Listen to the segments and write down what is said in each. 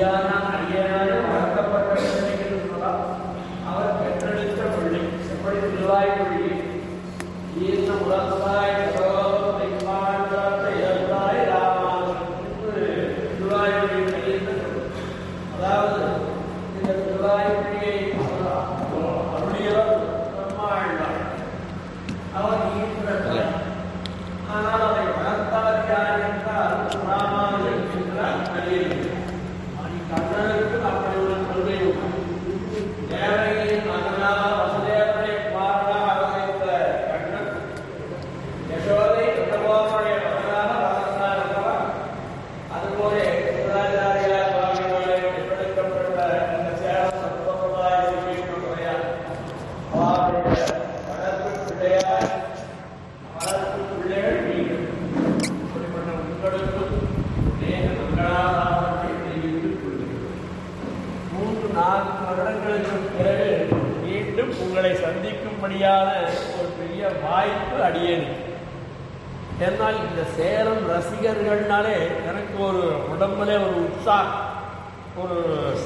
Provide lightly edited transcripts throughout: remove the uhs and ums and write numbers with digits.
அடியானாலே வளர்க்கப்பட்ட பிள்ளைகள் சொல்லலாம். அவர் பெற்றெடுத்த பிள்ளை எப்படி திருவாய் பிள்ளை ஈர்ந்த முதல்வாய் இழந்தாய் ராமான் என்று திருவாய் பிள்ளை கையெழுத்து. அதாவது இந்த திருவாய் பிள்ளையை அருளியவர் பிரம்மாழ்வார். அவர் ஈர்ந்த பிள்ளை. ஆனால் அதை வளர்த்தார் யார் என்றால் ராமானுஜன் என்கிறார் அடியேன். கண்ணனுக்கு அப்படி ஒரு கொள்கை உண்டு. தேவகியின் மகனாக வசுதேவனை குமாரனாக அவதரித்த கண்ணன் யசோதை பிரபோதனுடைய மகனாக வளர்ந்தார். அதுபோல சுந்தராச்சாரியார் சுவாமிகளை எடுக்கப்பட்ட இந்த சேலம் சத்வசமுதாய முறையால் அவருடைய வளர்ப்பு பிள்ளையார் வளர்ப்பு பிள்ளைகள் நீங்கள் இப்படிப்பட்ட உங்களுக்கும் நேர மங்களாதாரத்தை தெரிவித்துக் கொள்கிறேன். 3-4 வருடங்களுக்கு பிறகு மீண்டும் உங்களை சந்திக்கும்படியான ஒரு பெரிய வாய்ப்பு அடியேனுக்கு. என்னால் இந்த சேலம் ரசிகர்கள்னாலே எனக்கு ஒரு உடம்புல ஒரு உற்சாகம், ஒரு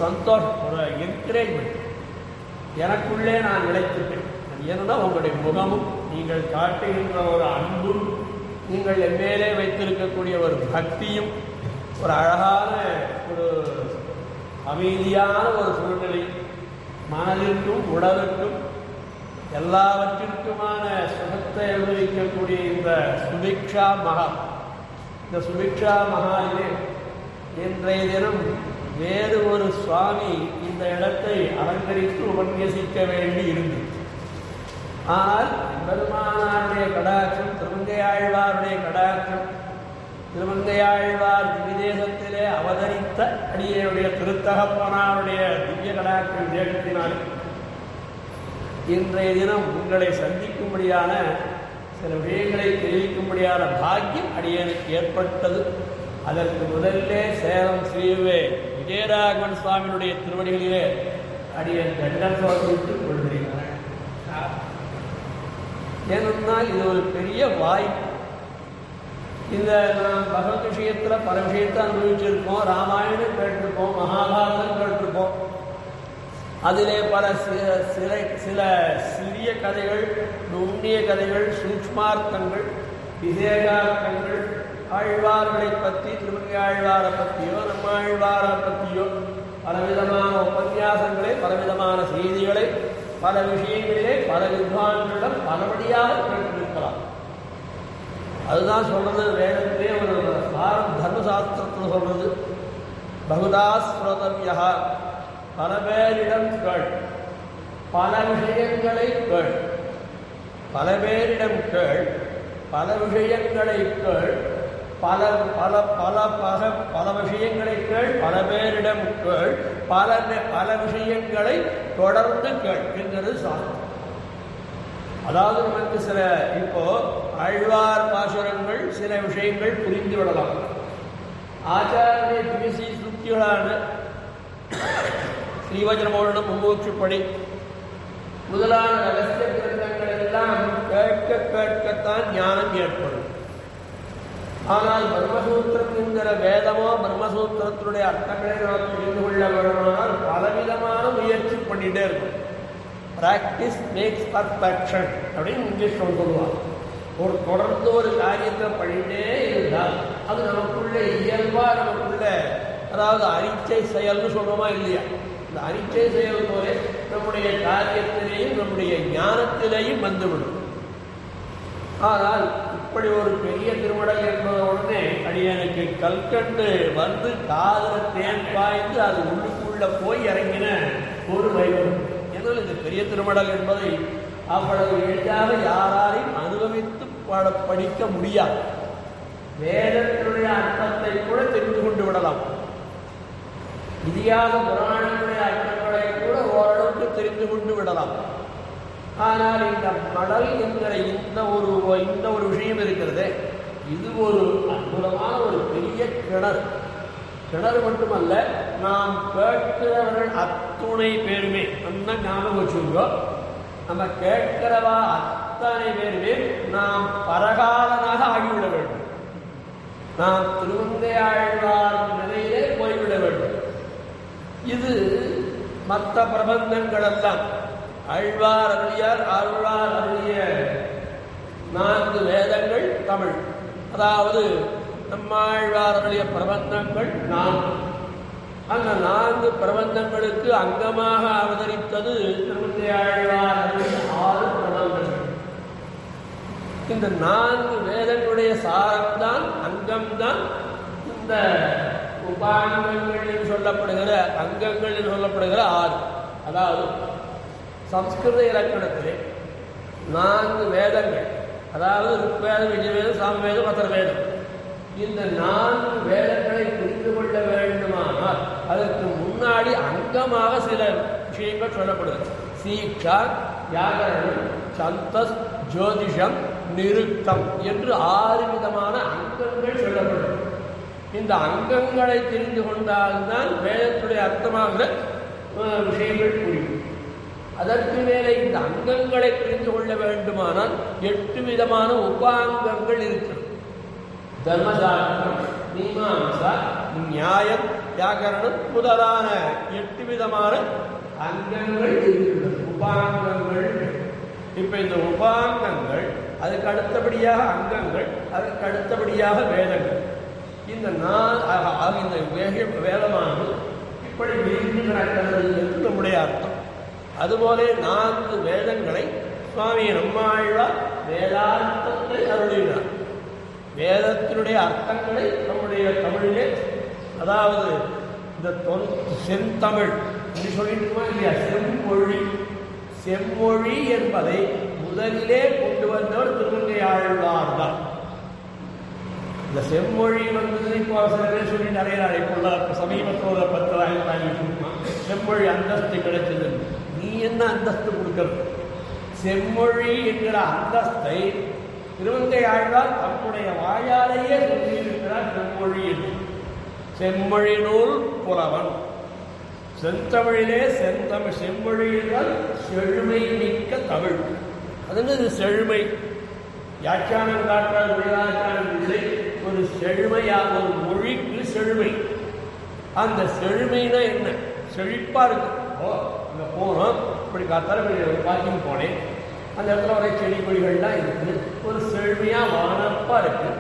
சந்தோஷம், ஒரு என்கரேஜ்மெண்ட் எனக்குள்ளே நான் நிலைத்துட்டேன். ஏன்னா உங்களுடைய முகமும் நீங்கள் காட்டுகின்ற ஒரு அன்பும் நீங்கள் எம்மேலே வைத்திருக்கக்கூடிய ஒரு பக்தியும் ஒரு அழகான ஒரு அமைதியான ஒரு சூழ்நிலை, மனதிற்கும் உடலுக்கும் எல்லாவற்றிற்குமான சுகத்தை அனுபவிக்கக்கூடிய இந்த சுபிக்ஷா மகா, இந்த சுபிக்ஷா மகாலிலே இன்றைய தினம் வேறு ஒரு சுவாமி இந்த இடத்தை அலங்கரித்து உபன்யசிக்க வேண்டி இருந்தது. ஆனால் பெருமானாருடைய கடாட்சம், திருமங்கையாழ்வாருடைய கடாட்சம், திருமங்கையாழ்வார் திவ்யதேசத்திலே அவதரித்த அடியனுடைய திருத்தகப்பனாருடைய திவ்ய கடாட்சம் தேசத்தினால் இன்றைய தினம் உங்களை சந்திக்கும்படியான சில விஷயங்களை தெரிவிக்கும்படியான பாக்கியம் அடியனுக்கு ஏற்பட்டது. அதற்கு முதல்லே சேலம் ஸ்ரீவே விஜயராகவன் சுவாமியினுடைய திருவடிகளிலே அடியன் தண்டம் சமர்ப்பித்துக் கொள்கிறேன். ஏனென்றால் இது ஒரு பெரிய வாய்ப்பு. இந்த நாம் பகவத் விஷயத்தில் பல விஷயத்தை அனுபவிச்சிருக்கோம். ராமாயணம் கேட்டிருப்போம், மகாபாரதம் கேட்டிருப்போம். அதிலே பல சில சிறிய கதைகள், நுண்ணிய கதைகள், சூக்ஷ்மார்த்தங்கள், விசேகார்த்தங்கள், ஆழ்வார்களை பற்றி, திருமங்கை ஆழ்வாரை பற்றியோ நம்ம ஆழ்வாரை பற்றியோ பலவிதமான உபன்யாசங்களை, பலவிதமான செய்திகளை பல விஷயங்களிலே பல வித்வான்களிடம் பலபடியாக கேட்டிருக்கலாம். அதுதான் சொல்றது வேதத்திலே ஒரு தர்மசாஸ்திரத்தில் சொல்றது, பகுதா ஸ்ரோதவ்யா, பல பேரிடம் கேள், பல விஷயங்களை கேள், பல பேரிடம் கேள், பல விஷயங்களை கேள், பல பல பல பல பல விஷயங்களை கேள், பல பேரிடம் கேள், பல விஷயங்களை தொடர்ந்து கேள் என்கிறது சாஸ்திரம். அதாவது நமக்கு சில இப்போ ஆழ்வார் பாசுரங்கள் சில விஷயங்கள் புரிந்து விடலாம். ஆச்சாரிய திவிசி சுத்திகளான ஸ்ரீவஜ்ரமோகனம் மும்மூச்சுப்படி முதலான ரகசிய கிரந்தங்கள் எல்லாம் கேட்க கேட்கத்தான் ஞானம் ஏற்படும். ஆனால் பிரம்மசூத்திரத்தின்கிற வேதமோ பிரம்மசூத்திரத்தினுடைய அர்த்தங்களை நாம் புரிந்து கொள்ள வேண்டுமானால் பலவிதமான முயற்சி பண்ணிட்டே இருக்கும். பிராக்டிஸ் மேக்ஸ் பர்ஃபெக்ஷன் அப்படின்னு இங்கிலீஷ் சொல்லுவாங்க. ஒரு தொடர்ந்து ஒரு காரியத்தை பண்ணிட்டே இருந்தால் அது நமக்குள்ள இயல்பாக நமக்குள்ள, அதாவது அரிச்சை செயல்னு சொல்றோமா இல்லையா, இந்த அரிச்சை செயல் போல நம்முடைய காரியத்திலேயும் நம்முடைய ஞானத்திலேயும் வந்துவிடும். ஆனால் இப்படி ஒரு பெரிய திருமடல் என்பத உடனே அடியனுக்கு கல்கண்டு வந்து காதல தேன் பாய்ந்து அது உள்ளுக்குள்ள போய் இறங்கின ஒரு வைபவம். ஏன்னால் இந்த பெரிய திருமடல் என்பதை அவ்வளவு எளிதாக யாராலையும் அனுபவித்து படிக்க முடியாது. வேதத்தினுடைய அர்த்தத்தை கூட தெரிந்து கொண்டு விடலாம். இதிகாச புராணங்களுடைய அர்த்தங்களை கூட ஓரளவுக்கு தெரிந்து கொண்டு விடலாம். ஆனால் இந்த மடல் என்கிற இந்த ஒரு விஷயம் இருக்கிறது, இது ஒரு அற்புதமான ஒரு பெரிய கிணறு மட்டுமல்ல, நாம் கேட்கிறவர்கள் அத்துணை பேருமே அந்த ஞாபகம் வச்சுக்கோ, நம்ம கேட்கிறவா அத்தனை பேருமே நாம் பரகாலனாக ஆகிவிட வேண்டும். நாம் திருமங்கை ஆழ்வார் நிலையிலே போய்விட வேண்டும். இது மற்ற பிரபந்தங்களெல்லாம் ஆழ்வார் அருளியார் ஆழ்வார் அருளிய 4 வேதங்கள் தமிழ், அதாவது நம்மாழ்வார் அருளிய பிரபந்தங்கள் 4. அந்த 4 பிரபந்தங்களுக்கு அங்கமாக அவதரித்தது திருமங்கையாழ்வார் அருளிய 6 பிரபந்தங்கள். இந்த 4 வேதங்களுடைய சாரம்தான், அங்கம்தான் இந்த உபாங்கங்கள் என்று சொல்லப்படுகிற அங்கங்கள் என்று சொல்லப்படுகிற 6. அதாவது சம்ஸ்கிருத இலக்கணத்திலே 4 வேதங்கள், அதாவது ருக்வேதம், யஜுர்வேதம், சாமவேதம், அதர்வேதம், இந்த 4 வேதங்களை புரிந்து கொள்ள வேண்டுமானால் அதற்கு முன்னாடி அங்கமாக சில விஷயங்கள் சொல்லப்படுகிறது. சீக்ஷா, வியாகரணம், சந்தஸ், ஜோதிஷம், நிருக்தம் என்று 6 விதமான அங்கங்கள் சொல்லப்படுகிறது. இந்த அங்கங்களை தெரிந்து கொண்டால்தான் வேதத்துடைய அர்த்தமாகிற விஷயங்கள் புரியும். அதற்கு மேலே இந்த அங்கங்களை புரிந்து கொள்ள வேண்டுமானால் 8 விதமான உபாங்கங்கள் இருக்கிறது. தர்மசாஸ்திரம், மீமாம்சா, நியாயம், வியாகரணம் முதலான 8 விதமான அங்கங்கள் இருக்கிறது, உபாங்கங்கள். இப்ப இந்த உபாங்கங்கள், அதுக்கு அடுத்தபடியாக அங்கங்கள், அதுக்கு அடுத்தபடியாக வேதங்கள். இந்த வேதமானது இப்படி விரிந்து கிடக்கிறது என்று நம்முடைய அர்த்தம். அதுபோல 4 வேதங்களை சுவாமி நம்மாழ்வார் வேதார்த்தத்தை அருளினார். வேதத்தினுடைய அர்த்தங்களை நம்முடைய தமிழிலே, அதாவது இந்த செந்தமிழ் என்று சொல்லிட்டுமா இல்லையா, செம்மொழி, செம்மொழி என்பதை முதலிலே கொண்டு வந்தவர் திருமங்கையாழ்வார் தான். இந்த செம்மொழி வந்து இப்போ சில பேர் சொல்லி நிறைய இப்போ சமீபத்தோட 10,000 செம்மொழி அந்தஸ்து கிடைச்சது. நீ என்ன அந்தஸ்து கொடுக்கிறது? செம்மொழி என்கிற அந்தஸ்தை திருமங்கையாழ்வார் தம்முடைய வாயாலேயே சொல்லியிருக்கிறார். செம்மொழி என்று செம்மொழி நூல் புலவன், செந்தமிழிலே செந்தமிழ், செம்மொழி என்றால் செழுமை மிக்க தமிழ். அது செழுமை. வியாக்கியானம் காட்டால் வியாக்கியானம் இல்லை, ஒரு செழுமையாக ஒரு மொழிக்கு செழுமை. அந்த செழுமைனா என்ன? செழிப்பா இருக்கு. அங்கே போனோம், இப்படி காத்தாலும் வாக்கிங் போனேன், அந்த இடத்துல வரை செடி கொடிகள்லாம் இருக்குது, ஒரு செழுமையாக வானப்பா இருக்கு.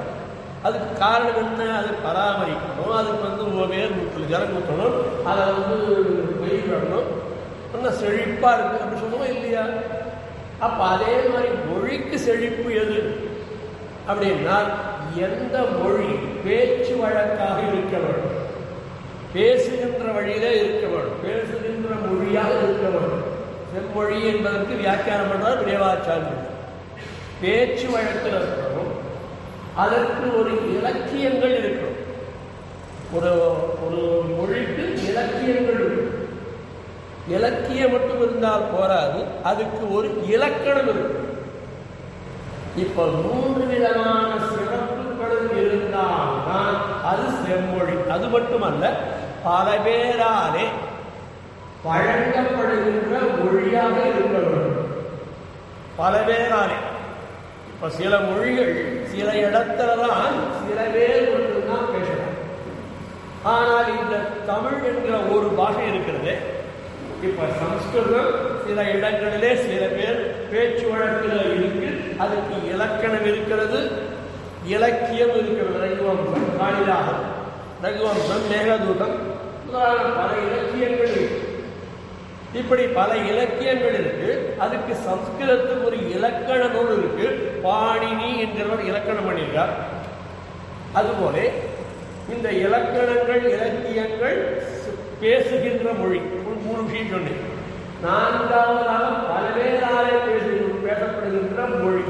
அதுக்கு காரணம் என்ன? அது பராமரிக்கணும், அதுக்கு வேர் ஊற்றணும், ஜலம் ஊற்றணும், அதை வெயில் விடணும், ஆனால் செழிப்பா இருக்கு அப்படின்னு சொல்லுவோம் இல்லையா? அப்போ அதே மாதிரி மொழிக்கு செழிப்பு எது அப்படின்னா, எந்த மொழி பேச்சு வழக்காக இருக்க வேண்டும், பேசுகின்ற வழியிலே இருக்க வேண்டும், பேசுகின்ற மொழியாக இருக்க வேண்டும். செம்மொழி என்பதற்கு வியாக்கியானம் பண்றார் விரைவாச்சாரியர். பேச்சு வழக்கில் இருக்கணும், அதற்கு ஒரு இலக்கியங்கள் இருக்கணும். ஒரு ஒரு மொழிக்கு இலக்கியங்கள் இருக்கும். இலக்கியம் மட்டும் இருந்தால் போராது, அதுக்கு ஒரு இலக்கணம் இருக்கும். இப்ப 3 விதமான சிறப்புகளும் இருந்தால்தான் அது செம்மொழி. அது மட்டுமல்ல, பல பேராலே வழங்கப்படுகின்ற மொழியாக இருக்க வேண்டும். பல பேராலே. இப்ப சில மொழிகள் சில இடத்துலதான் சில பேர் மட்டும்தான் பேசலாம். ஆனால் இந்த தமிழ் என்கிற ஒரு பாஷை இருக்கிறது. இப்ப சம்ஸ்கிருதம் சில இடங்களிலே சில பேர் பேச்சு வழக்கில் இருக்கு, அதுக்கு இலக்கணம் இருக்கிறது, இலக்கியம் இருக்கிறது. ரகுவம்சம், காளிதாசன், ரகுவம்சம், மேகதூதம், பல இலக்கியங்கள் இருக்கு. இப்படி பல இலக்கியங்கள் இருக்கு. அதுக்கு சம்ஸ்கிருதத்துக்கு ஒரு இலக்கண நூல் இருக்கு. பாணினி என்கிறவர் இலக்கணம் பண்ணியிருக்கார். அதுபோல இந்த இலக்கணங்கள், இலக்கியங்கள், பேசுகின்ற மொழி, 3 விஷயம் சொன்னேன். 4வதாக பலவேறாலே பேசப்படுகின்ற மொழி.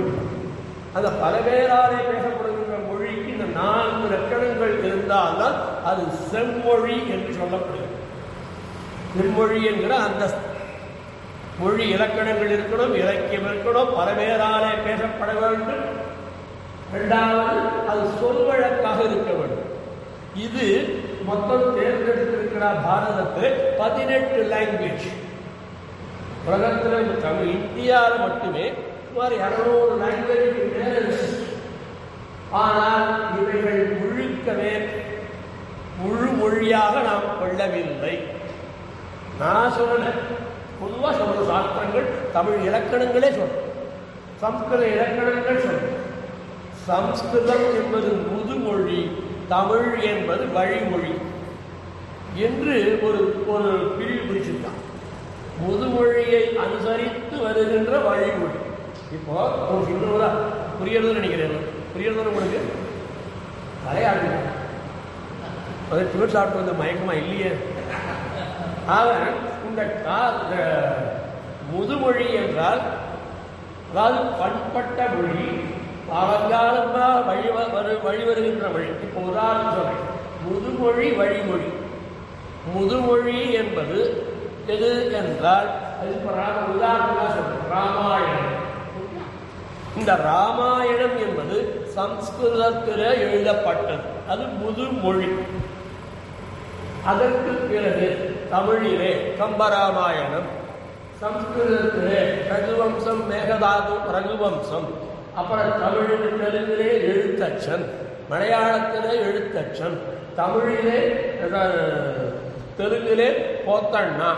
அந்த பலவேறாலே பேசப்படுகின்ற மொழிக்கு இந்த 4 இலக்கணங்கள் இருந்தால்தான் அது செம்மொழி என்று சொல்லப்படுகிறது. செம்மொழி என்கிற அந்த மொழி இலக்கணங்கள் இருக்கணும், இலக்கியம் இருக்கணும், பலவேறாலே பேசப்பட வேண்டும். 2வது, அது சொல் வழக்காக இருக்க வேண்டும். இது மொத்தம் தேர்ந்தெடுத்திருக்கிற பாரதத்தில் 18 லாங்குவேஜ். உலகத்தில் தமிழ், இந்தியாவில் மட்டுமே சுமார் 200 லாங்குவேஜ் மேலே இருக்கு. ஆனால் இவைகள் முழுக்கவே முழு மொழியாக நாம் கொள்ளவில்லை. நான் சொல்லலை, பொதுவாக சொல்ற சாஸ்திரங்கள் தமிழ் இலக்கணங்களே சொல்ற, சம்ஸ்கிருத இலக்கணங்கள் சொல்ற. சம்ஸ்கிருதம் என்பது முதுமொழி, தமிழ் என்பது வழிமொழி என்று ஒரு ஒரு பிரிவு பிரிச்சுட்டான். முதுமொழியை அனுசரித்து வருகின்ற வழிமொழி. இப்போ ஒரு சின்னதா புரியறதுன்னு நினைக்கிறேன். புரியறது உங்களுக்கு தலையாடு அதை டிவர் சாப்பிட்டு வந்த மயக்கமா இல்லையே. அவன் இந்த முதுமொழி என்றால் அதாவது பண்பட்ட மொழி, பழங்காலமாக வழி வருகின்ற மொழி. இப்போ உதாரணம் சொல்றேன், முதுமொழி வழிமொழி. முதுமொழி என்பது எது என்றால் அது உதாரணமாக சொல்றேன், ராமாயணம். இந்த ராமாயணம் என்பது சம்ஸ்கிருதத்தில் எழுதப்பட்டது, அது முதுமொழி. அதற்கு பிறகு தமிழிலே கம்பராமாயணம், சம்ஸ்கிருதத்திலே ரகுவம்சம், மேகதாது ரகுவம்சம், அப்புறம் தமிழில் தெலுங்கிலே எழுத்தச்சன், மலையாளத்திலே எழுத்தச்சன், தமிழிலே தெலுங்கிலே போத்தண்ணா.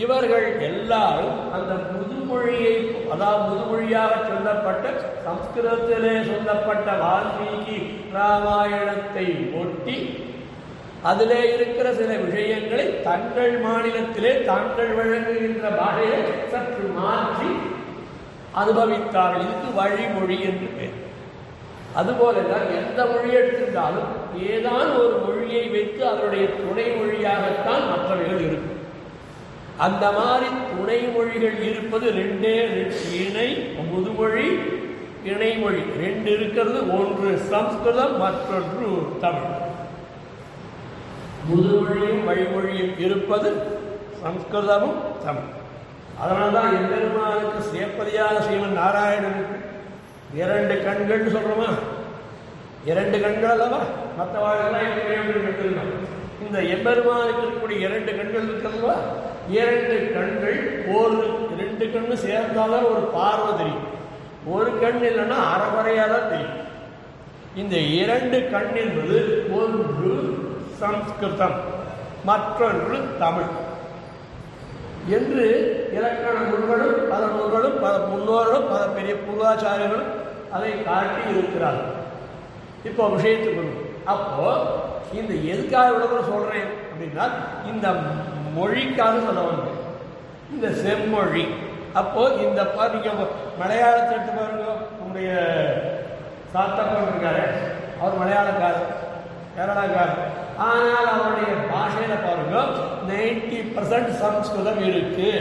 இவர்கள் எல்லாரும் அந்த முதுமொழியை, அதாவது முதுமொழியாக சொல்லப்பட்ட சம்ஸ்கிருதத்திலே சொல்லப்பட்ட வால்மீகி ராமாயணத்தை ஒட்டி அதிலே இருக்கிற சில விஷயங்களை தங்கள் மாநிலத்திலே தாங்கள் வழங்குகின்ற பாஷையை சற்று மாற்றி அனுபவித்தார்கள். இதுக்கு வழிமொழி என்று பேர். அதுபோலதான் எந்த மொழி எடுத்திருந்தாலும் ஏதான் ஒரு மொழியை வைத்து அதனுடைய துணை மொழியாகத்தான் மற்றவைகள் இருக்கும். அந்த மாதிரி துணை மொழிகள் இருப்பது ரெண்டே, இணை முதுமொழி, இணைமொழி ரெண்டு இருக்கிறது. ஒன்று சம்ஸ்கிருதம், மற்றொன்று தமிழ். முதுமொழியும் வழிமொழியும் இருப்பது சம்ஸ்கிருதமும் தமிழ். அதனால்தான் எம்பெருமானுக்கு சேப்பதியான ஸ்ரீமன் நாராயணனுக்கு 2 கண்கள் சொல்றோமா, 2 கண்கள் அல்லவா, மற்றவாழ்லாம் எடுத்துருந்தோம். இந்த எம்பெருமானுக்கு இருக்கக்கூடிய 2 கண்கள் இருக்கிறதா, 2 கண்கள், 2 கண்ணு சேர்ந்தாலும் ஒரு பார்வை தெரியும், ஒரு கண் இல்லைன்னா அறகுறையாக தான் தெரியும். இந்த 2 கண் என்பது ஒன்று சம்ஸ்கிருதம், மற்றொன்று தமிழ் என்று இலக்கண நூல்களும் பல நூல்களும் பல முன்னோர்களும் பல பெரிய பூர்வாச்சாரியர்களும் அதை காட்டி இருக்கிறார்கள். இப்போ விஷயத்துக்கு வரும். அப்போ இந்த எதுக்காக விட சொல்றேன் அப்படின்னா, இந்த மொழிக்காக சொல்ல வந்தேன், இந்த செம்மொழி. அப்போ இந்த நீங்க மலையாளத்தை எடுத்து பாருங்க, நம்முடைய சாத்தப்பன் இருக்காரு, அவர் மலையாளக்காரர், கேரளாக்காரர். ஆனால் அவருடைய பாஷையில பாருங்க 90% சம்ஸ்கிருதம் இருக்கு,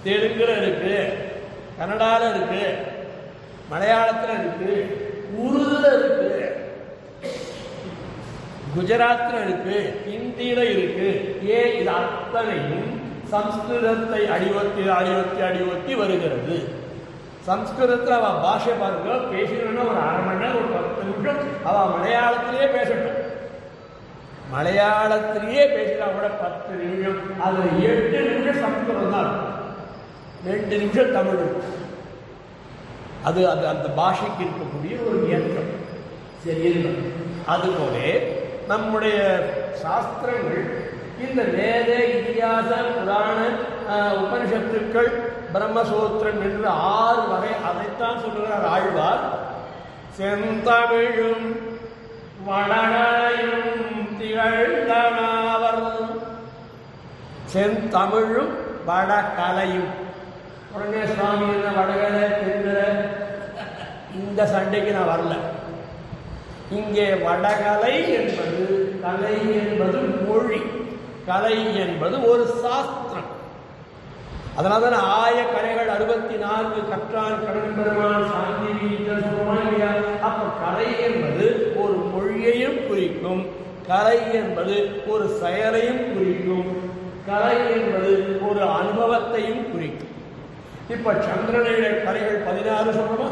தெலுங்குல இருக்கு, கன்னடால இருக்கு, மலையாளத்தில் இருக்கு, உருதுல இருக்கு, குஜராத்தில் இருக்கு, ஹிந்தியில இருக்கு. ஏன் இது அத்தனையும் சம்ஸ்கிருதத்தை அடிவத்தி வருகிறது. சம்ஸ்கிருதத்தில் அவ பாஷை பாருங்க, பேசணும்னா ஒரு 1/2 மணி நேரம், ஒரு 10 நிமிஷம் அவ மலையாளத்திலேயே பேசட்டும். மலையாளத்திலேயே பேசினா கூட 10 நிமிஷம், அதுல 8 நிமிஷம் சம்ஸ்கிருதம் தான், 2 நிமிஷம் தமிழ். அது அது அந்த பாஷைக்கு இருக்கக்கூடிய ஒரு இயக்கம். சரி, அதுபோல நம்முடைய சாஸ்திரங்கள் இந்த வேத, இதிகாச, புராண, உபனிஷத்துக்கள், பிரம்மசூத்திரம் என்று 6 வகை. அதைத்தான் சொல்லுகிறார் ஆழ்வார். செந்தமிழும் வடகலையும் திகழ்ந்தனாவர். செந்தமிழும் வடகலையும். உடனே சுவாமி என்ன வடகலை தெரிந்த இந்த சண்டைக்கு நான் வரல. இங்கே வடகலை என்பது, கலை என்பது மொழி, கலை என்பது ஒரு சாஸ்திரம். அதனால்தான் ஆய கலைகள் 64 கற்றான் கடன் பெருமான் சாந்தி வீட்டல். அப்ப கலை என்பது ஒரு மொழியையும் குறிக்கும், கலை என்பது ஒரு செயலையும் குறிக்கும், கலை என்பது ஒரு அனுபவத்தையும் குறிக்கும். இப்ப சந்திரனுடைய கலைகள் 16 சொல்றோமா,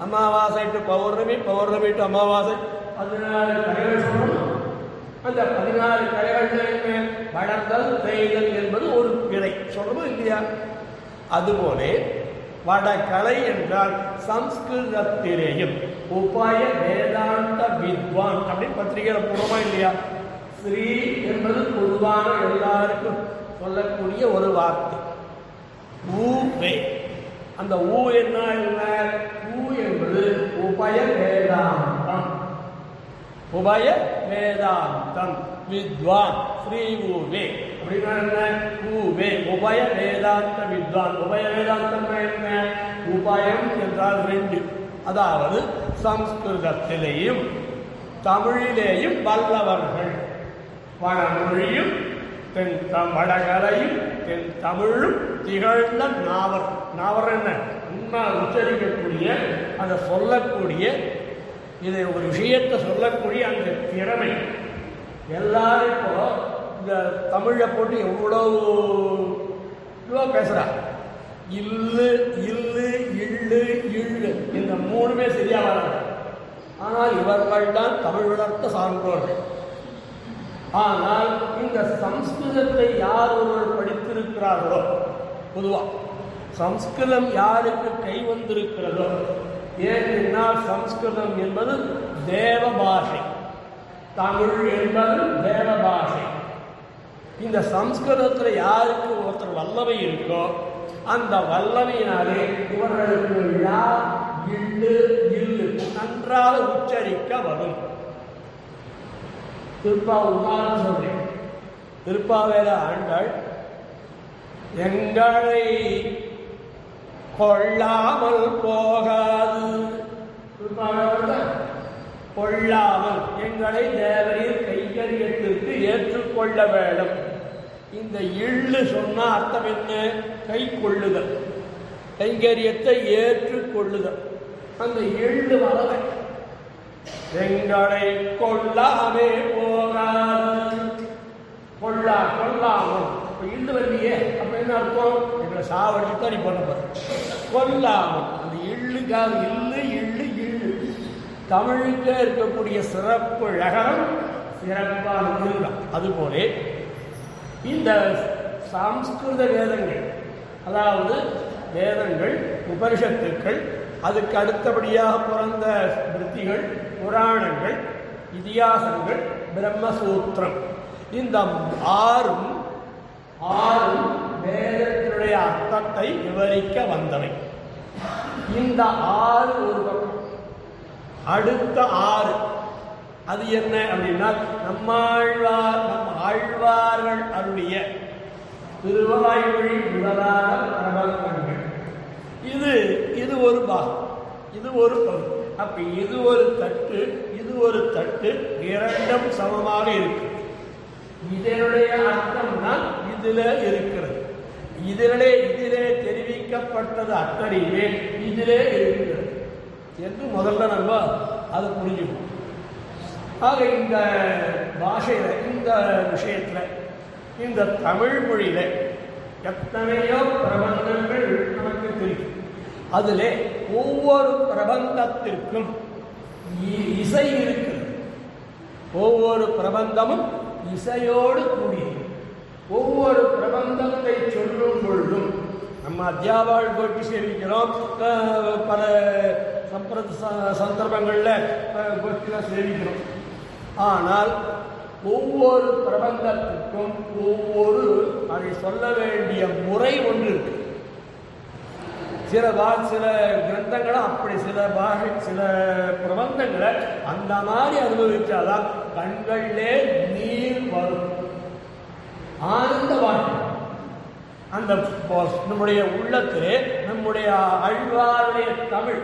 அமாவாசை டு பௌர்ணமி, பௌர்ணமி டு அமாவாசை, 14 கலைகள் சொல்றோமா. அந்த 14 கலைகள் வளர்ந்தல் தேய்தல் என்பது ஒரு கிளை சொல்றோமா இல்லையா. அதுபோல வடகலை என்றால் சம்ஸ்கிருதத்திலேயும் உபாய வேதாந்த வித்வான் அப்படின்னு பத்திரிகையில போடுமா இல்லையா. ஸ்ரீ என்பது பொதுவான எல்லாருக்கும் சொல்லக்கூடிய ஒரு வார்த்தை ஊவே. அந்த ஊ என்ன? ஊ என்பது உபய வேதாந்தம். உபய வேதாந்தம் வித்வான் ஸ்ரீ ஊவே அப்படின்னா என்ன? ஊவே உபய வேதாந்த வித்வான். உபய வேதாந்தம் என்ன? உபயம் என்றால் ரெண்டு, அதாவது சம்ஸ்கிருதத்திலேயும் தமிழிலேயும் வல்லவர்கள், வடமொழியும் வடகலையும் தென் தமிழும் திகழ்ந்த நாவர். நாவர் என்ன? உண்மை உச்சரிக்கக்கூடிய, அதை சொல்லக்கூடிய, இதை ஒரு விஷயத்தை சொல்லக்கூடிய அந்த திறமை. எல்லாரும் இப்போ இந்த தமிழை போட்டு எவ்வளோ பேசுகிறா. இல்லு இல்லு இல்லு இள்ளு இந்த மூணுமே சரியாக வராது. ஆனால் இவர்கள் தான் தமிழ் வளர்த்த சான்றோர்கள். ஆனால் இந்த சம்ஸ்கிருதத்தை யார் ஒருவர் படித்திருக்கிறார்களோ, பொதுவாக சம்ஸ்கிருதம் யாருக்கு கை வந்திருக்கிறதோ, ஏனென்றால் சம்ஸ்கிருதம் என்பது தேவ பாஷை, தமிழ் என்பது தேவ பாஷை. இந்த சம்ஸ்கிருதத்தில் யாருக்கு ஒருத்தர் வல்லமை இருக்கோ அந்த வல்லமையினாலே இவர்களுக்கு ழா இல்லு இல்லு நன்றாக உச்சரிக்க வரும். உதாரணம் சொல்றேன். திருப்பாவேல ஆண்டாள் எங்களை கொள்ளாமல் போகாது, கொள்ளாமல் எங்களை தேவரீர் கைங்கரியத்திற்கு ஏற்றுக்கொள்ள வேண்டும். இந்த இள்ளு சொன்னா அர்த்தம் என்ன? கை கொள்ளுதல், கைங்கரியத்தை ஏற்றுக்கொள்ளுதல். அந்த எள்ளு வரலை. எங்களை கொள்ளாமே போகாது, கொள்ளாமல். இப்போ இள்ளு வரலையே, அப்ப என்ன அர்த்தம்? எங்களை சாவடி தனி பண்ண போற. கொள்ளாமல் அந்த இள்ளுக்காக இல்லு இல்லு இள்ளு தமிழுக்கு இருக்கக்கூடிய சிறப்பு ழகரம் சிறப்பான தான். அதுபோல இந்த சம்ஸ்கிருத வேதங்கள், அதாவது வேதங்கள், உபனிஷத்துக்கள், அதுக்கு அடுத்தபடியாக பிறந்த ஸ்மிருதிகள், புராணங்கள், இதிகாசங்கள், பிரம்மசூத்திரம், இந்த ஆறும் வேதத்தினுடைய அர்த்தத்தை விவரிக்க வந்தவை. இந்த ஆறு ஒரு பக்கம். அடுத்த ஆறு அது என்ன அப்படின்னா நம் ஆழ்வார்கள் அருளிய திருவாய்மொழி முதலான பிரபந்தங்கள். இது ஒரு பாகம், இது ஒரு பகுதி. அப்ப இது ஒரு தட்டு, இது ஒரு தட்டு, இரண்டும் சமமாக இருக்கு. இதனுடைய அர்த்தம் தான் இதுல இருக்கிறது. இதிலே தெரிவிக்கப்பட்டது அத்தனையுமே இதிலே இருக்கிறது என்று முதல்ல நம்ம அதை புரிஞ்சுக்கணும். ஆக இந்த பாஷையில, இந்த விஷயத்துல, இந்த தமிழ் மொழியில எத்தனையோ பிரபந்தங்கள் நமக்கு தெரியும். அதில் ஒவ்வொரு பிரபந்தத்திற்கும் இசை இருக்கிறது. ஒவ்வொரு பிரபந்தமும் இசையோடு கூடியது. ஒவ்வொரு பிரபந்தத்தை சொல்லும் பொழுதும் நம்ம அத்தியாவாள் போட்டி சேவிக்கிறோம், பல சந்தர்ப்பங்களில் கோஷ்டிலாம் சேவிக்கிறோம். ஆனால் ஒவ்வொரு பிரபந்தத்திற்கும் ஒவ்வொரு அதை சொல்ல வேண்டிய முறை ஒன்று இருக்கு. சில கிரந்தங்களும் அப்படி, சில பிரபந்தங்களை அந்த மாதிரி அனுபவிச்சாதான் கண்களிலே நீர் வரும், ஆனந்த வாழ்க்கை. அந்த நம்முடைய உள்ளத்திலே நம்முடைய ஆழ்வாருடைய தமிழ்,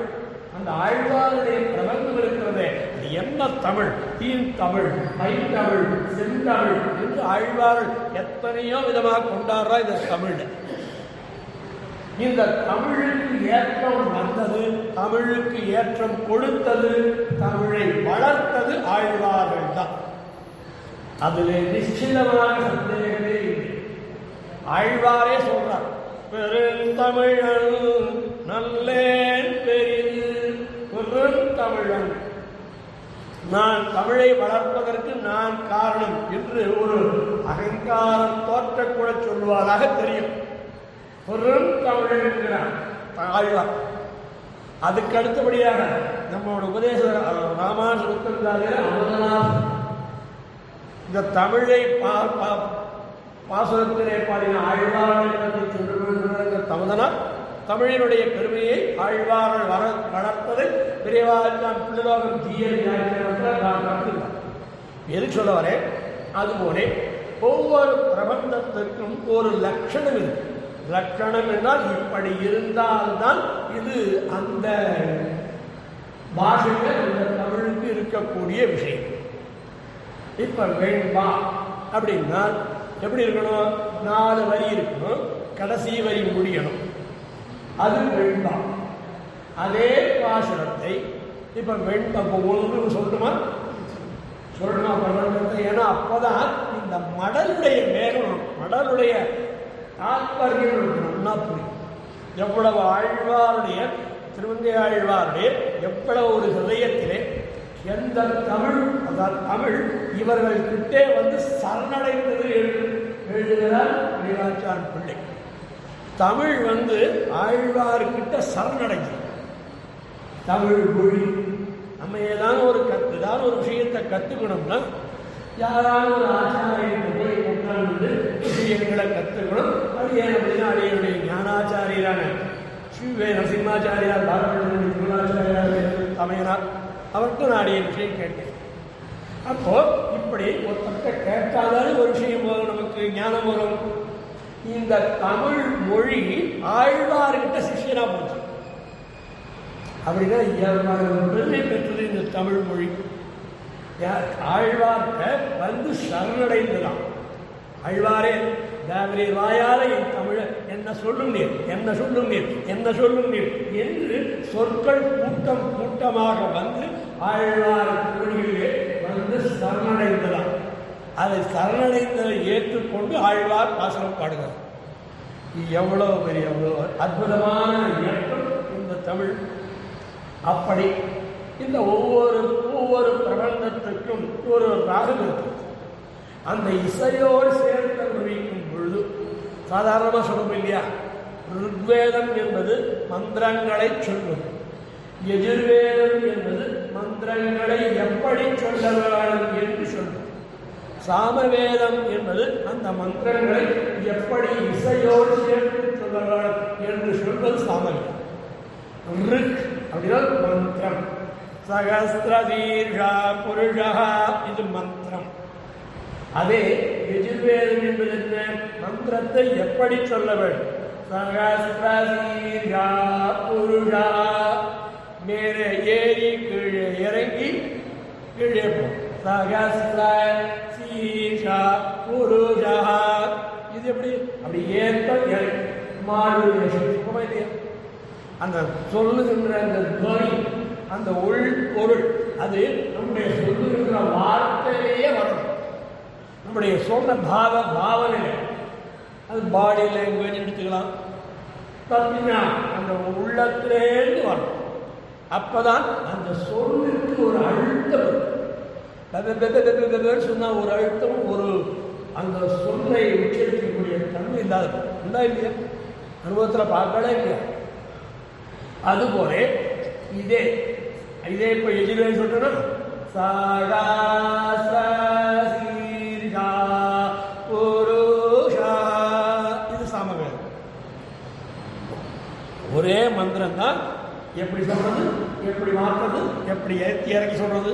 அந்த ஆழ்வாருடைய பிரபந்தம் இருக்கிறதே, அது என்ன தமிழ்? தீன் தமிழ், பைந்தமிழ், செந்தமிழ் என்று ஆழ்வார்கள் எத்தனையோ விதமாக கொண்டாடுறா இந்த தமிழ். இந்த தமிழுக்கு ஏற்றம் வந்தது, தமிழுக்கு ஏற்றம் கொடுத்தது, தமிழை வளர்த்தது ஆழ்வார்கள் தான். அதிலே நிச்சயமாக சந்தேகமே இல்லை. ஆழ்வாரே சொல்றார், பெருந்தமிழன் நல்லேன் பெரிது பெருந்தமிழன், நான் தமிழை வளர்ப்பதற்கு நான் காரணம் என்று ஒரு அகங்காரம் தோற்றக்கூட சொல்லுவதாக தெரியும். பெருந்தமிழன் என்கிறார் ஆழ்வார். அதுக்கு அடுத்தபடியாக நம்மளோட உபதேச ராமானுஜர் அமுதநாதர் இந்த தமிழை பாசுரத்திலே பாடின ஆழ்வார்கள் சென்று தமதனால் தமிழினுடைய பெருமையை ஆழ்வார்கள் வளர்ப்பதை பெரியவாழ்வான் பிள்ளைவாகம் ஜீயல் நான் கற்றுள்ளார். எது சொல்ல வரேன்? அதுபோல ஒவ்வொரு பிரபந்தத்திற்கும் ஒரு லட்சணம் இருக்கு. லட்சணம் என்றால் இப்படி இருந்தால்தான் இது அந்த பாஷையில் இந்த தமிழுக்கு இருக்கக்கூடிய விஷயம். இப்ப வெண்பா அப்படின்னா எப்படி இருக்கணும்? 4 வரி இருக்கணும், கடைசி வரி முடியணும், அது வெண்பா. அதே பாசுரத்தை இப்ப வெண்பா ஒன்று சொல்லணுமா பிரபந்தத்தை? ஏன்னா அப்பதான் இந்த மடலுடைய வேகம், மடலுடைய தாற்பயம் நல்லா புரியும். எவ்வளவு ஆழ்வாருடைய திருவங்கை ஆழ்வாருடைய எவ்வளவு ஒரு ஹிருதயத்திலே எந்த தமிழ், அதாவது தமிழ் இவர்கள் கிட்டே வந்து சரணடைந்தது என்று எழுதுகிறார் பெரியவாச்சான் பிள்ளை. தமிழ் வந்து ஆழ்வார்கிட்ட சரணடைஞ்சது. தமிழ் மொழி நம்ம ஏதாவது ஒரு விஷயத்தை கற்றுக்கணும்னா யாராவது ஒரு ஆச்சாரியத்தை போய் உட்கார்ந்து விஷயங்களை கற்றுக்கணும். அது ஏன் அப்படின்னா அடியனுடைய ஞானாச்சாரியரான ஸ்ரீ நரசிம்மாச்சாரியார் திருமணாச்சாரியார் அமையனார் அவர்கிட்ட நான் அடிய விஷயம் கேட்டேன். அப்போ இப்படி ஒருத்தர்கிட்ட கேட்டாலே ஒரு விஷயம் நமக்கு ஞானம் வரும். இந்த தமிழ் மொழி ஆழ்வார்கிட்ட சிஷியனா போச்சு. அப்படின்னா பெருமை பெற்றது இந்த தமிழ் மொழி. ஆழ்வார்கிட்ட வந்து சரணடைந்துதான். ஆழ்வாரே தேவரீர் வாயால என் தமிழ என்ன சொல்லும் நீர், என்ன சொல்லும் நீர், என்ன சொல்லும் நீர் என்று சொற்கள் கூட்டம் கூட்டமாக வந்து ஆழ்வார் திருவடிகளிலே வந்து சரணடைந்துதான். அதை சரணடைந்ததை ஏற்றுக்கொண்டு ஆழ்வார் பாசனம் பாடுகிறார். எவ்வளவு பெரிய எவ்வளவு அற்புதமான இயக்கம் இந்த தமிழ். அப்படி இந்த ஒவ்வொரு பிரபந்தத்துக்கும் ஒரு ராகம் இருக்கு. அந்த இசையோடு சேர்த்து அனுபவிக்கும் பொழுது சாதாரணமாக சொல்லும் இல்லையா, ருக்வேதம் என்பது மந்திரங்களை சொல்வது, எஜுர்வேதம் என்பது மந்திரங்களை எப்படி சொல்ல வேண்டும் என்று சொல்வது, சாமவேதம் என்பது அந்த மந்திரங்களை எப்படி இசையோடு சேர்த்து சொல்ல வேண்டும் என்று சொல்வது சாமவேதம். ரிக் அப்படின்னா மந்திரம், சகஸ்ரதீர்ஷா புருஷா இது மந்திரம். அதே யஜுர்வேதம் என்பது என்ன? மந்திரத்தை எப்படி சொல்ல வேண்டும். சகஸ்ரதீர்ஷா புருஷா, மேலே ஏறி கீழே இறங்கி கீழே போ. சகஸ்ரதீர்ஷா புருஷா இது எப்படி? அப்படி ஏற்ற மாடுலேஷன் இல்லையா? அந்த சொல்லுகின்ற அந்த துவனி, அந்த உள் பொருள் அது நம்முடைய சொல்லுகின்ற வார்த்தையிலேயே வரணும். நம்முடைய சொன்ன பாவனை அது பாடி லாங்குவேஜ் எடுத்துக்கலாம். தப்பினா அந்த உள்ளத்திலேருந்து வரணும். அப்பதான் அந்த சொல்லுக்கு ஒரு அழுத்தம் சொன்னா ஒரு அழுத்தம், ஒரு அந்த சொல்லை உச்சரிக்கக்கூடிய தன்மை இல்லாத இல்லையா? அனுபவத்தில் பார்க்கவே இல்லையா? அதுபோல இதே இப்போ எஜுர்வேதம் சொல்றேன்னா இது சாமவேதம். ஒரே மந்திரம் தான். எப்படி சொல்றது, எப்படி மாற்றுறது, எப்படி ஏற்றி இறக்கி சொல்றது.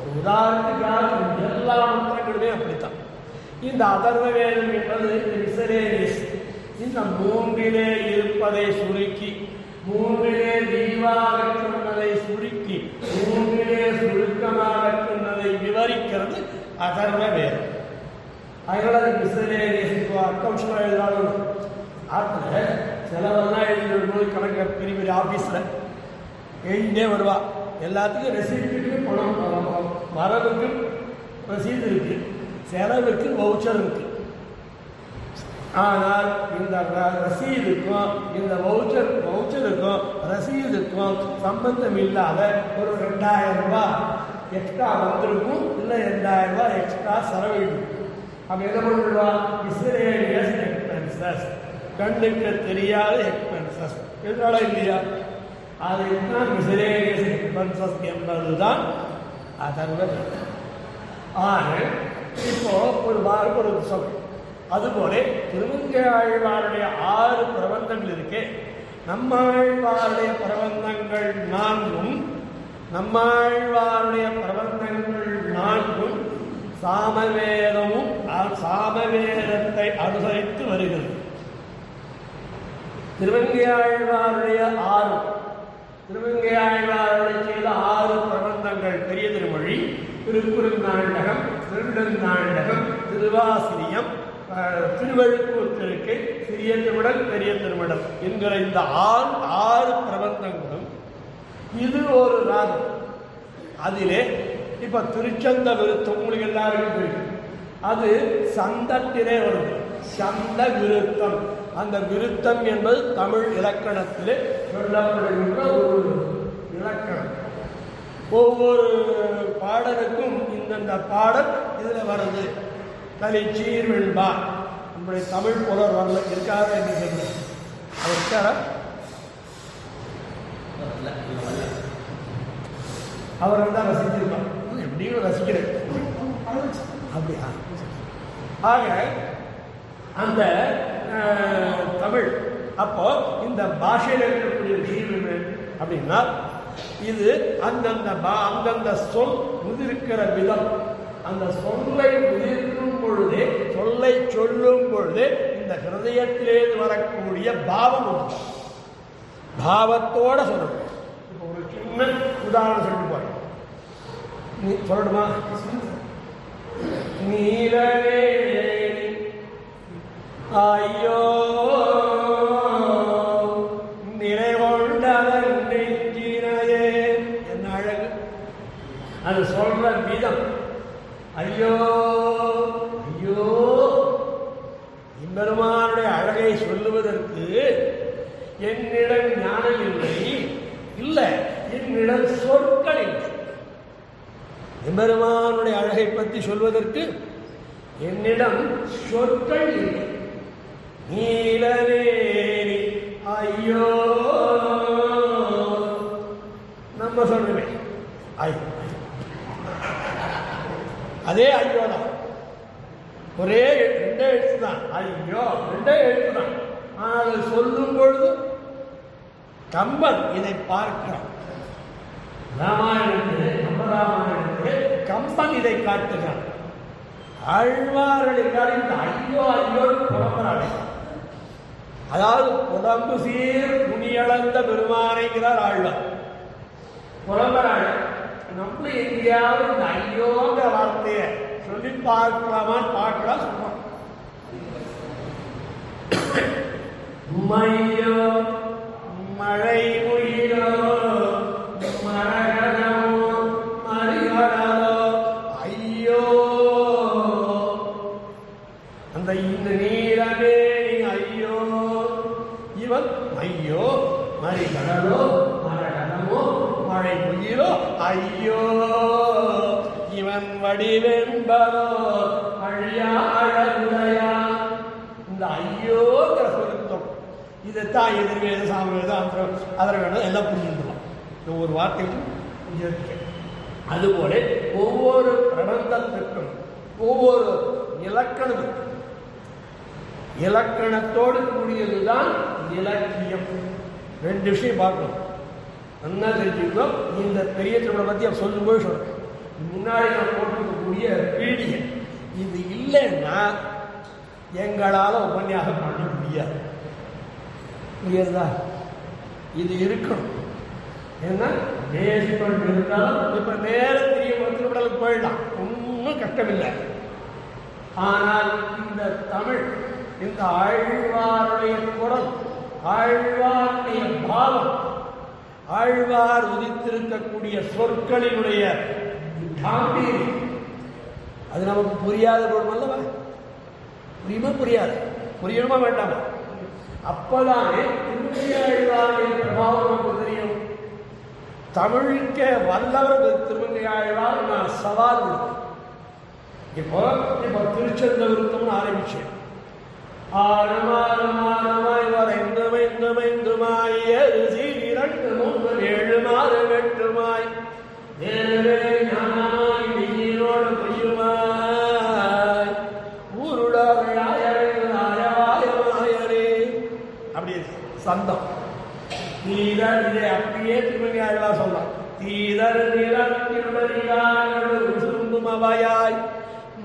ஒரு உதாரணத்துக்காக எல்லா மந்திரங்களுமே அப்படித்தான். இந்த அதர்வ வேதம் என்பது இந்த 3 இருப்பதை சுருக்கி, 3 விரிவாக சொன்னதை சுருக்கி, 3 சுருக்கமாக சொன்னதை விவரிக்கிறது அதர்வ வேதம். அதனால அது மிஸ்லேனியஸ் அக்கௌண்ட்ஸ் எழுதாலும் ஆற்றுல செலவெல்லாம் எழுதி கணக்கு பெரிய பெரிய ஆஃபீஸில் எழுதிட்டே வருவா. எல்லாத்துக்கும் ரெசிப்டுக்கு பணம், வரவுக்கு ரசீது இருக்கு, செலவுக்கு வவுச்சர் இருக்கு. ஆனால் இந்த ரசீதுக்கும் இந்த வவுச்சருக்கும் ரசீதுக்கும் சம்பந்தம் இல்லாத ஒரு 2000 ரூபாய் எக்ஸ்ட்ரா வந்திருக்கும், இல்லை 2000 ரூபாய் எக்ஸ்ட்ரா செலவிடும். அப்போ என்ன பண்ணுவா? மிஸ்லேனியஸ் எக்ஸ்பென்சஸ், கண்ணுக்கு தெரியாத எக்ஸ்பென்சஸ் என்றாலும் இல்லையா? அதுதான் மிஸ்லேனியஸ் எக்ஸ்பென்சஸ் என்பதுதான் அதர்வ. ஆக இப்போ ஒரு சொல்றேன், அதுபோல திருமங்கையாழ்வாருடைய 6 பிரபந்தங்கள் இருக்கே, நம்மாழ்வாருடைய பிரபந்தங்கள் 4ம் நம்மாழ்வாருடைய பிரபந்தங்கள் 4ம் சாமவேதமும் சாமவேதத்தை அனுசரித்து வருகிறது. திருமங்கையாழ்வாருடைய 6 திருமங்கையாழ்வாருடைய செய்த 6 பிரபந்தங்கள் பெரிய திருமொழி, திருக்குறுநாண்டகம், திருநெடுந்தாண்டகம், திருவாசிரியம், திருவழுக்கூர் திருக்கை, சிறிய திருமடல், பெரிய திருமடல் என்கிற இந்த 6 பிரபந்தங்களும் இது ஒரு ராகம். அதிலே இப்ப திருச்சந்த விருத்தம் உங்களுக்கு எல்லாருக்கும் தெரியும். அது சந்தத்திலே வருது, சந்த விருத்தம். அந்த விருத்தம் என்பது தமிழ் இலக்கணத்திலே சொல்லப்படுகின்ற ஒரு இலக்கணம். ஒவ்வொரு பாடலுக்கும் இந்தந்த பாடல் இதுல வருது. தலிச்சீர் வெண்பா நம்முடைய தமிழ் புலர் வரல இருக்காரு என்று சொல்ல அவர் இருக்காரா? அவர் தான் ரசிச்சிருப்பார். எப்படியும் ரசிக்கிறேன் அப்படியா? ஆக அந்த தமிழ் அப்போ இந்த பாஷையில் இருக்கக்கூடிய விஷயம் என்ன அப்படின்னா, இது அந்தந்த சொல் முதிர்க்கிற விதம், அந்த சொல்லை முதிர்க்கும் பொழுதே, சொல்லை சொல்லும் பொழுதே இந்த ஹிருதயத்திலேருந்து வரக்கூடிய பாவம் உண்டு. பாவத்தோட சொல்லணும். இப்போ ஒரு சின்ன உதாரணம் சொல்லி போறேன், நீ சொல்லணுமா? நீலவே ஐயோ நிலை கொண்டதன் நெஞ்சினையே, என்ன அழகு! அது சொல்ற விதம். ஐயோ ஐயோ, எம்பெருமானுடைய அழகை சொல்லுவதற்கு என்னிடம் ஞானம் இல்லை, என்னிடம் சொற்கள் இல்லை. எம்பெருமானுடைய அழகை பற்றி சொல்வதற்கு என்னிடம் சொற்கள் இல்லை. நீலவேணி ஐயோ, நம்ம சொல்றமே ஐயோ, அதே ஐயோ தான், ஒரே 2 எழுத்து தான். ஐயோ 2 எழுத்து தான். ஆனால் சொல்லும் பொழுது கம்பன் இதை பார்க்கிறான். ராமாயணத்திலே, கம்பராமாயணத்திலே கம்பன் இதை காட்டுகிறான். ஆழ்வார்கள் எல்லாரும் இந்த ஐயோ ஐயோ புலம்புறாங்க. அதாவது உடம்பு சீர் துணியளந்த பெருமானைங்கிறார் ஆழ்வார். புலம்புறாங்க. நம்ம எங்கேயாவது இந்த ஐயோங்கிற வார்த்தையை சொல்லி பார்க்கலாமான்னு பார்க்கலாம். சொல்றோம் மையோ மழை முயிலோ மரகதமோ மறிகடலோ ஐயோ, அந்த இந்த நீரமே ஐயோ, இவன் ஐயோ மறிகடலோ மரகதமோ மழை முயிலோ ஐயோ, இவன் வடிவென்பதோ அழியா அழகுடையா. இந்த ஐயோங்கிற சொல்லுத்தம் இதைத்தான் எதிர்வேத சாமவேதம் அதில் வேணும் எல்லாம் புரிஞ்சுக்கலாம். ஒவ்வொரு வார்த்தைக்கும் புரிஞ்சிருக்கேன். அதுபோல ஒவ்வொரு பிரபந்தத்திற்கும் ஒவ்வொரு இலக்கணம், இலக்கணத்தோடு கூடியதுதான் இலக்கியம். 2 விஷயம் பார்க்கணும். நல்லா தெரிஞ்சுக்கணும். இந்த பெரிய திருமணம் பற்றி அவர் சொல்லும்போது சொல்றேன், முன்னாடி நான் போட்டிருக்கக்கூடிய பீடிகை இது இல்லைன்னா எங்களால் உபன்யாசம் பண்ண முடியாது. புரியுறதா? இது இருக்கணும். ஏன்னா தேசிப்பட்டு இருந்தாலும் இப்போ நேரம் திருவிடலுக்கு போயிடலாம், ஒன்றும் கஷ்டமில்லை. ஆனால் இந்த தமிழ், இந்த ஆழ்வாருடைய குரல், ஆழ்வாருடைய பாவம், ஆழ்வார் உதித்திருக்கக்கூடிய சொற்களினுடைய காம்பீரியம், அது நமக்கு புரியாத போடும் அல்லவா? புரியுமா? புரியாது. புரியணுமா வேண்டாமா? அப்பதானே திருமங்கையாழ்வாருடைய பிரபாவம் நமக்கு தெரியும். தமிழுக்க வல்லவர் திருமங்கையாழ்வார் நான் சவால் கொடுத்தேன். இப்போ திருச்சந்த விருத்தம்னு ஆரம்பிச்சேன். ஆறுமாறுமாறுமாய் வரைந்துமைந்துமைந்துமாய் 2 3 7 6 8மாய் வேறு ஞானமாய் நீரோடு பொய்யுமாய் ஊருடாய் சந்தம். தீதர் இதை அப்படியே திருமங்கை ஆழ்வார் சொல்லலாம். தீதர் நிலத்தினுடைய அவையாய்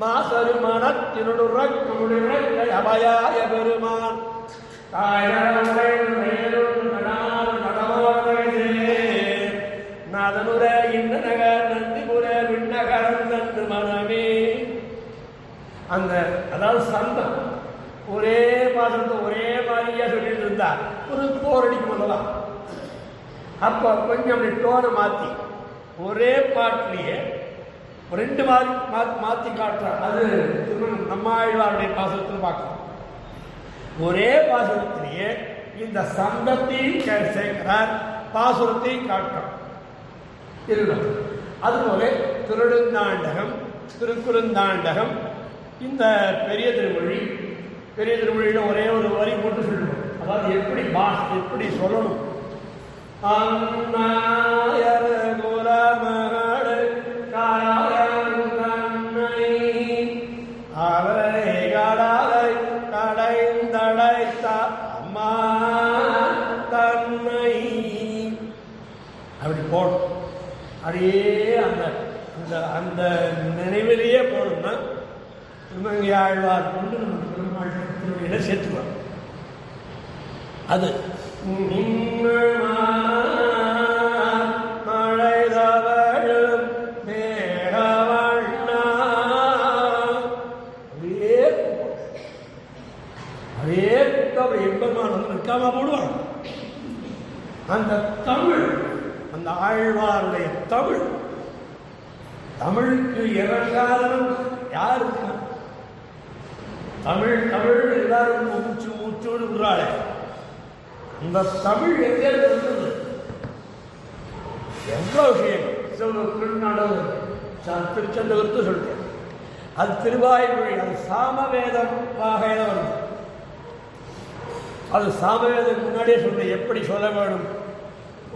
மாசரு மனத்தினுடைய அவையாய பெருமான் நாதனுர இந்த நகர் நந்திபுர விண்ணகரம் நன்று மனமே. அந்த அதாவது சந்தம் ஒரே பாசத்தை ஒரே மாதிரியா சொல்லிட்டு இருந்தா ஒரு போர் அடிக்கும் சொல்லலாம். அப்போ கொஞ்சம் அப்படி டோனை மாற்றி ஒரே பாட்டிலேயே ரெண்டு மாற்றி காட்டுறார். அது நம்மாழ்வாருடைய பாசத்தில் பார்க்கலாம். ஒரே பாசுரத்திலேயே இந்த சந்தத்தையும் சேர்க்கிறார், பாசுரத்தையும் காட்டுறார் இருக்கணும். அதுபோல திருடுந்தாண்டகம், திருக்குறுந்தாண்டகம், இந்த பெரிய திருமொழி, பெரிய திருமொழியில் ஒரே ஒரு வரி போட்டு சொல்லணும். அதாவது எப்படி சொல்லணும். அந்நாயர் குலமகள் காயந்தன்னை அவரை கடலை கடைந்தடைத்த அம்மா தன்னை அப்படி போடும். அப்படியே அந்த அந்த நினைவிலேயே போடணும்னா திருமங்கை ஆழ்வார் கொண்டு நம்ம பெருமாள் திருமணியில சேர்த்துக்கலாம். அது மழைதவழும் மேகவண்ணா அதே அப்படி எம்பெருமான் வந்து நிற்காம போடுவாங்க. அந்த தமிழ், அந்த ஆழ்வாருடைய தமிழ், தமிழுக்கு இறங்காதவன் யார் இருக்கா? தமிழ் தமிழ் எல்லாரும் மூச்சு மூச்சோடு விடுறாளே, இந்த தமிழ் எங்கே இருந்தது? எவ்வளோ விஷயம் திருநாடு திருச்செந்தூர்த்து சொல்லிட்டேன். அது திருவாய்மொழி, அது சாமவேதம் வகையில வருது. அது சாமவேதம் முன்னாடியே சொல்றேன் எப்படி சொல்ல வேணும்.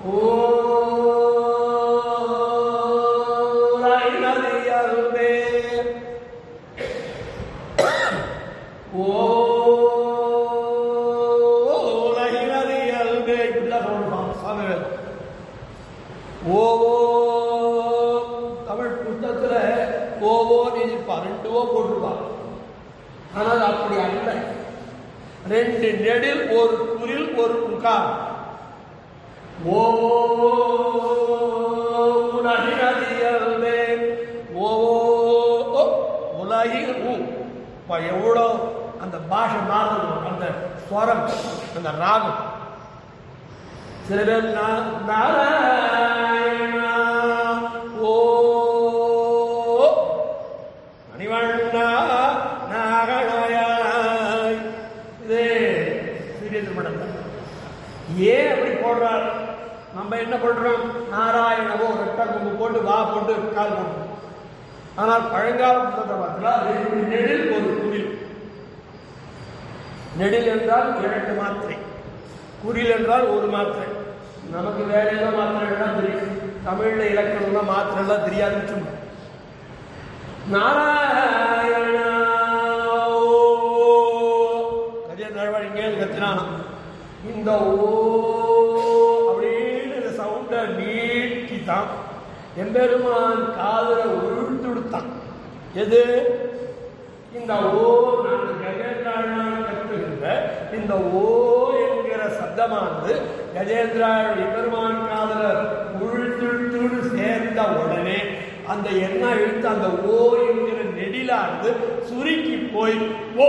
ஓ ஓவோ தமிழ் புத்தகத்தில் ஓவோன்னு எழுதியிருப்பான், 2 ஓ போட்டிருப்பான். ஆனால் அப்படி அல்ல, 2 நெடில், ஒரு குறில், ஒரு உகார். ஓவோ உலகினதியல்வே ஓவோ உலகில் எவ்வளோ அந்த பாஷை நாதம், அந்த ஸ்வரம், அந்த ராகம். சில பேர் நாராயணா ஓ மணிவண்ணா நாகனாயாய், இதே சிறிய திருமணம். ஏன் அப்படி போடுறார்? நம்ம என்ன பண்றோம்? நாராயணவோ ரெட்டா கொம்பு போட்டு வா போட்டு கால் போட்டு. ஆனால் பழங்கால புத்தகத்தை பார்த்தா 2 நெடில், ஒரு குறில். நெடில் என்றால் 2 மாத்திரை, குறில் என்றால் 1 மாத்திரை. நமக்கு வேற ஏதோ மாத்திரைகள்லாம் தெரியும், தமிழ்ல இலக்கணம்லாம் மாத்திரைலாம் தெரியாதுன்னு. நாராயணா கஜேந்திரவாள் இங்கே கத்தினானா இந்த ஓ அப்படின்னு இந்த சவுண்டை நீட்டித்தான் எம்பெருமான் காதுல உழுத்துடுத்தான். எது? இந்த ஓ நான் கஜேந்திராள் கற்றுகின்ற இந்த ஓ என்கிற சப்தமானது கஜேந்திராள் எம்பெருமான் காதுல உழுத்துடு சேர்ந்த உடனே அந்த என்ன எழுத்து, அந்த ஓ என்கிற நெடிலானது சுருக்கி போய் ஓ,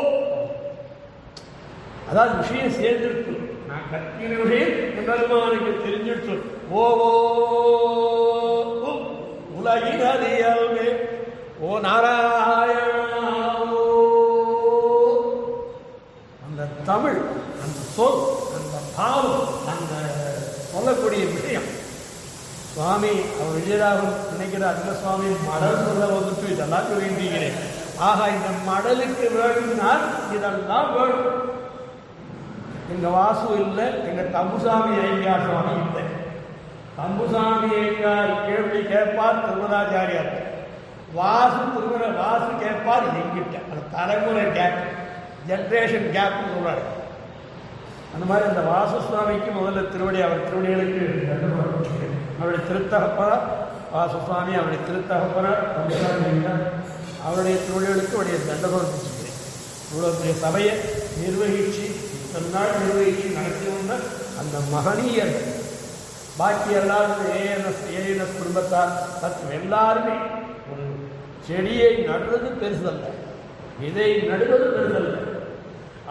அதாவது விஷயம் சேர்ந்துட்டு நான் கத்தின விஷயம் எம்பெருமானுக்கு தெரிஞ்சிட்டு ஓவோ உலகினதியல்வே ஓ நாராயணா. அந்த தமிழ், அந்த சொல், அந்த பாவம், அந்த சொல்லக்கூடிய விஷயம். சுவாமி அவர் விஜயராகவன் நினைக்கிறார், அந்த சுவாமி மடல் சொல்ல வந்துட்டு இதெல்லாம் வேண்டிகிறேன். ஆகா, இந்த மடலுக்கு வேணும்னா இதெல்லாம் வேணும். எங்க வாசு இல்லை, எங்க தம்புசாமி ஐயங்கார் சுவாமி இல்லை. தம்புசாமி ஐயங்கார் கேள்வி கேட்பார் திருவராச்சாரியார், வாசு கேட்பார் எங்கிட்ட. அந்த தலைமுறை கேப், ஜென்ரேஷன் கேப்னு சொல்றாரு. அந்த மாதிரி அந்த வாசுசுவாமிக்கு முதல்ல திருவடி, அவர் திருவடிகளுக்கு அவருடைய திருத்தகப்பனார் வாசுசுவாமி, அவருடைய திருத்தகப்பனார் அவருடைய திருவடிகளுக்கு அவருடைய தண்டகம் வச்சுக்கிறேன். இவ்வளோ பெரிய சபையை நிர்வகித்து இத்தனை நாள் நிர்வகித்து நடத்தி வந்த அந்த மகனீயர்கள், பாக்கி எல்லாரும் ஏஎன்எஸ் குடும்பத்தார் மற்றும் எல்லாருமே ஒரு செடியை நடுறது பெருசல்ல, விதை நடுவது பெருசல்ல,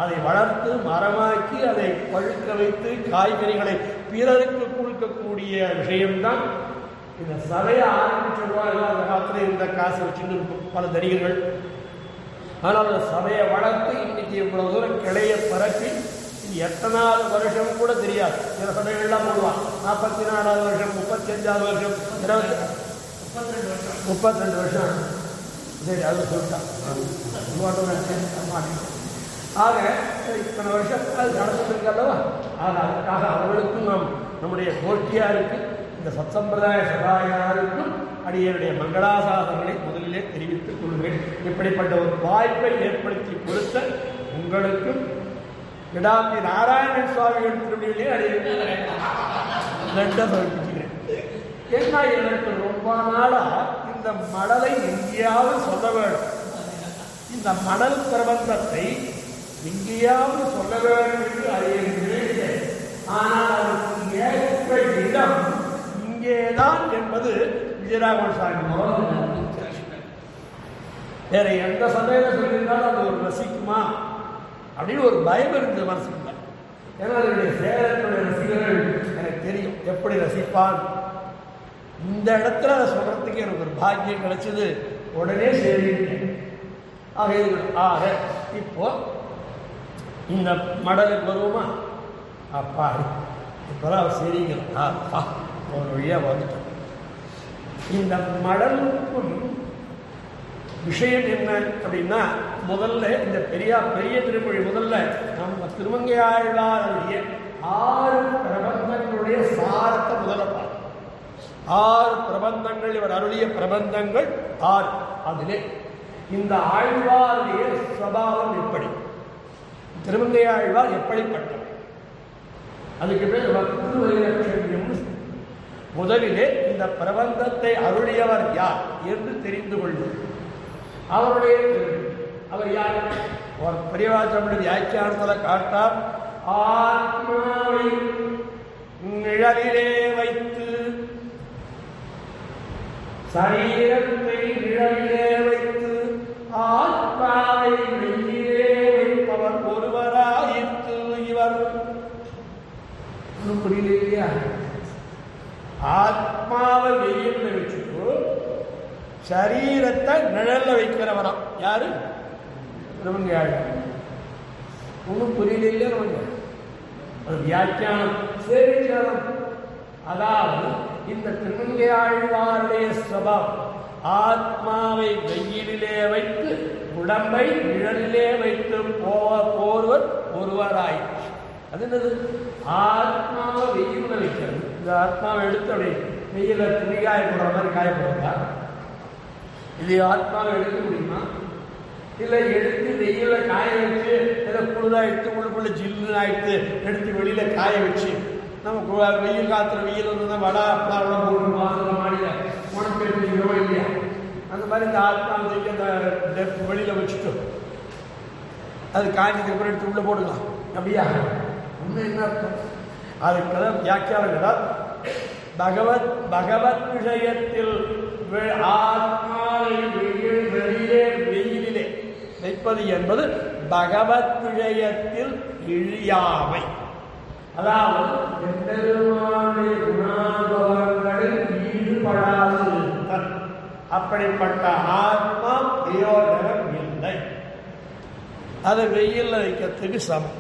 அதை வளர்த்து மரமாக்கி அதை பழுக்க வைத்து காய்கறிகளை பிறருக்கு கொடுக்கக்கூடிய விஷயம்தான் இந்த சபையை ஆரம்பிச்சிருவாங்க. அந்த காலத்தில் இருந்த காசை வச்சுட்டு பல தடிகர்கள். ஆனால் அந்த சபையை வளர்த்து இன்னைக்கு இவ்வளவு தூரம் கிளைய பரப்பி எத்தனாவது வருஷம் கூட தெரியாது. சில சபைகள்லாம் போடுவான் 44வது வருஷம், 35வது வருஷம், 32 வருஷம். சரி, அது சொல்லிட்டான். ஆக இத்தனை வருஷம் அது நடந்துருக்கு அல்லவா. ஆக அதுக்காக அவர்களுக்கும் நம்முடைய போட்டியாருக்கு, இந்த சத்சம்பிரதாய சகாயாருக்கும் அடியனுடைய மங்களாசாசனங்களை முதலிலே தெரிவித்துக் கொள்கிறேன். இப்படிப்பட்ட ஒரு வாய்ப்பை ஏற்படுத்தி கொடுத்த உங்களுக்கும் விடாந்தி நாராயணன் சுவாமிகள் திருவிழிலே அடியேன் சமர்ப்பிக்கிறேன். ஏன்னா எனக்கு ரொம்ப நாளா இந்த மடலை எங்கேயாவது சொல்ல வேண்டும், இந்த மடல் பிரபந்தத்தை எங்கேயாவது சொல்ல வேண்டும் என்று அறியேன். ஆனால் அதற்கு ஏற்ற இடம் இங்கேதான் என்பது விஜயராகவன் சுவாமி. வேற எந்த சபையில சொல்லியிருந்தாலும் அது ஒரு ரசிக்குமா அப்படின்னு ஒரு பயம் இருந்தது மனசுக்குள்ள. ஏன்னா அதனுடைய சேலத்துடைய ரசிகர்கள் எனக்கு தெரியும் எப்படி ரசிப்பான். இந்த இடத்துல அதை சொல்றதுக்கு எனக்கு ஒரு பாக்கியம் கிடைச்சது. உடனே சேரிட்டேன். ஆக இப்போ இந்த மடலுக்கு வருவோமா? அப்பா இப்போதான் அவர் சரிங்கிறான். ஒரு வழியாக வந்துட்டோம். இந்த மடலுக்கும் விஷயம் என்ன அப்படின்னா, முதல்ல இந்த பெரிய திருமொழி முதல்ல நம்ம திருமங்கையாழ்வாருடைய 6 பிரபந்தங்களுடைய சாரத்தை முதல்ல பார்க்கணும். 6 பிரபந்தங்கள், இவர் அருளிய பிரபந்தங்கள் 6. அதிலே இந்த ஆழ்வாருடைய சுபாவம் எப்படி, திருமங்கையாழ்வார் எப்படிப்பட்டவர், அதுக்கு பேர் பக்தி வைலட்சண்யம். முதலிலே இந்த பிரபந்தத்தை அருளியவர் யார் என்று தெரிந்து கொள்வது. அவர் யார்? அவர் பெரியவாச்சமுடைய வியாக்கியானத்தில் காட்டார். ஆத்மாவை நிழலிலே வைத்து, சரீரத்தை நிழலிலே வைத்து, ஆத்மாவை மெய்யிலே வைப்பவர் ஒருவராயிற்று இவர். புரியல இல்லையா? ஆத்மாவை வெயில்ல வச்சுட்டு சரீரத்தை நிழல்ல வைக்கிறவராம் யாரு? திருமங்கையாழ்வார். ஒன்றும் புரியல இல்லையா? நமக்கு ஒரு வியாக்கியானம் சேவிச்சாரம். அதாவது இந்த திருமங்கையாழ்வாருடைய சுபாவம் ஆத்மாவை வெயிலிலே வைத்து உடம்பை நிழலிலே வைத்து போர்வர் ஒருவராயிற்று. அது என்னது? ஆத்மாவை வெயில வைக்கிறது. இந்த ஆத்மாவை எடுத்து அப்படி வெயில துணி காய போடுற மாதிரி காய போடுறா. இது ஆத்மாவை எடுக்க முடியுமா? இல்லை எடுத்து வெயில காய வச்சு ஏதோ குளிரா எடுத்து உள்ளுக்குள்ள ஜில்லுன்னு ஆயிடுத்து எடுத்து வெளியில காய வச்சு நம்ம வெயில் காத்துல வெயில் வந்து வடை அப்பளம் போட்டு மாசம் மாடியில உனக்கு எடுத்துக்கிறோம் இல்லையா? அந்த மாதிரி இந்த ஆத்மாவை அந்த வெளியில வச்சுட்டோம். அது காய்ச்சதுக்கு அப்புறம் எடுத்து உள்ள போடலாம். அப்படியா? இன்னும் என்ன அர்த்தம்? அதுக்கெல்லாம் வியாக்கியானங்கள் பகவத் விஷயத்தில் ஆத்மாவை வெளியிலே வெயிலிலே வைப்பது என்பது பகவத் விஷயத்தில் இழியாமை. அதாவது எம்பெருமானுடைய குணாபவங்களில் ஈடுபடாது. அப்படிப்பட்ட ஆத்மா பிரயோஜனம் இல்லை. அதை வெயில்ல வைக்கிறதுக்கு சமம்.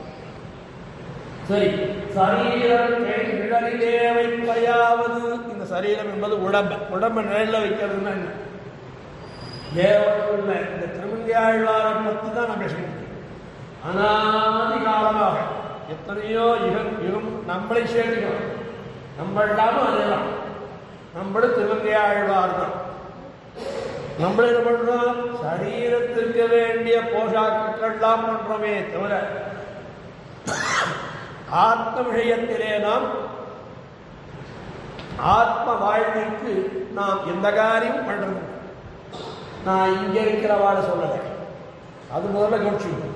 சரி, சரீரத்தை நிழலிலே வைப்பையாவது. இந்த சரீரம் என்பது உடம்பை நிழல்ல வைக்கிறதுன்னா என்ன? தேவனுள்ள இந்த திருமங்கையாழ்வாரை பற்றி தான் நம்ம பேசிக்கிட்டு அனாதி காலமாக எத்தனையோ யுகம் நம்மளை சேர்க்கிறோம். நம்மளாலும் அதெல்லாம் நம்மளும் திருமங்கையாழ்வார் தான். நம்மள என்ன பண்றோம்? சரீரத்திற்கு வேண்டிய போஷாக்குகள்லாம் பண்றோமே தவிர ஆத்ம விஷயத்திலே நாம் ஆத்ம வாழ்விற்கு நாம் எந்த காரியம் பண்றது. நான் இங்கே இருக்கிறவாட சொல்லலை, அது முதல்ல கவனிச்சுக்கணும்.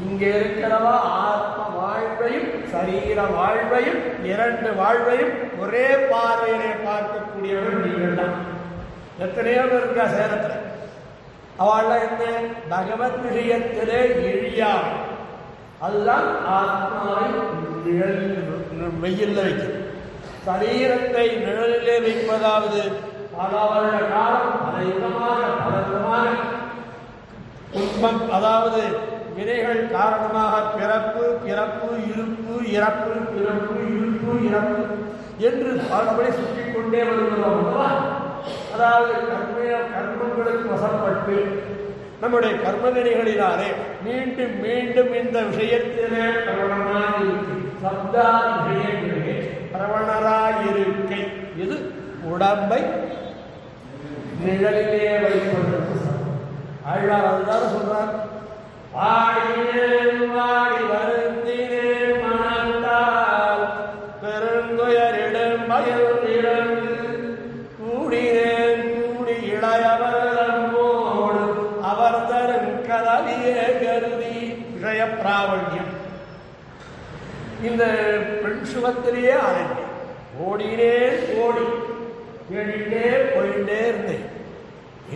இங்கே இருக்கிறவா ஆத்ம வாழ்வையும் சரீர வாழ்வையும் இரண்டு வாழ்வையும் ஒரே பார்வையிலே பார்க்கக்கூடியவர்கள் நீங்கள் தான். எத்தனையோ பேர் இருக்கா சேலத்தில். அவள் என்ன பகவத் விஷயத்திலே இழியாம், அதுதான் ஆத்மாவை வெயில்ல வைக்கிறது. சரீரத்தை நிழலிலே வைப்பதாவது பல வருட காலம் பல யுகமாக துன்பம், அதாவது வினைகள் காரணமாக பிறப்பு பிறப்பு இருப்பு இறப்பு பிறப்பு இருப்பு இறப்பு என்று பலபடி சுற்றிக் கொண்டே வருகிறோம். அதாவது கர்மங்களுக்கு வசப்பட்டு நம்முடைய கர்ம வினைகளினாலே மீண்டும் மீண்டும் இந்த விஷயத்திலே சப்தாதிஷயங்களே பிரவணராயிருக்கை. இது உடம்பை நிழலிலே வைப்பதற்கு ஆழ்வார் அதுதான் சொல்றார். வாடினேன் வாடி வருந்தினேன் மனத்தால் பெருந்துயரிடம் பயில் இழந்து கூடினேன் கூடி இளையவர்களோடு அவர் தரும் கதவியே கருதி விஷய பிராவண்யம். இந்த பெண் சுகத்திலேயே அலைந்தேன், ஓடினேன் ஓடி தேடிட்டே போயிட்டே இருந்தேன்.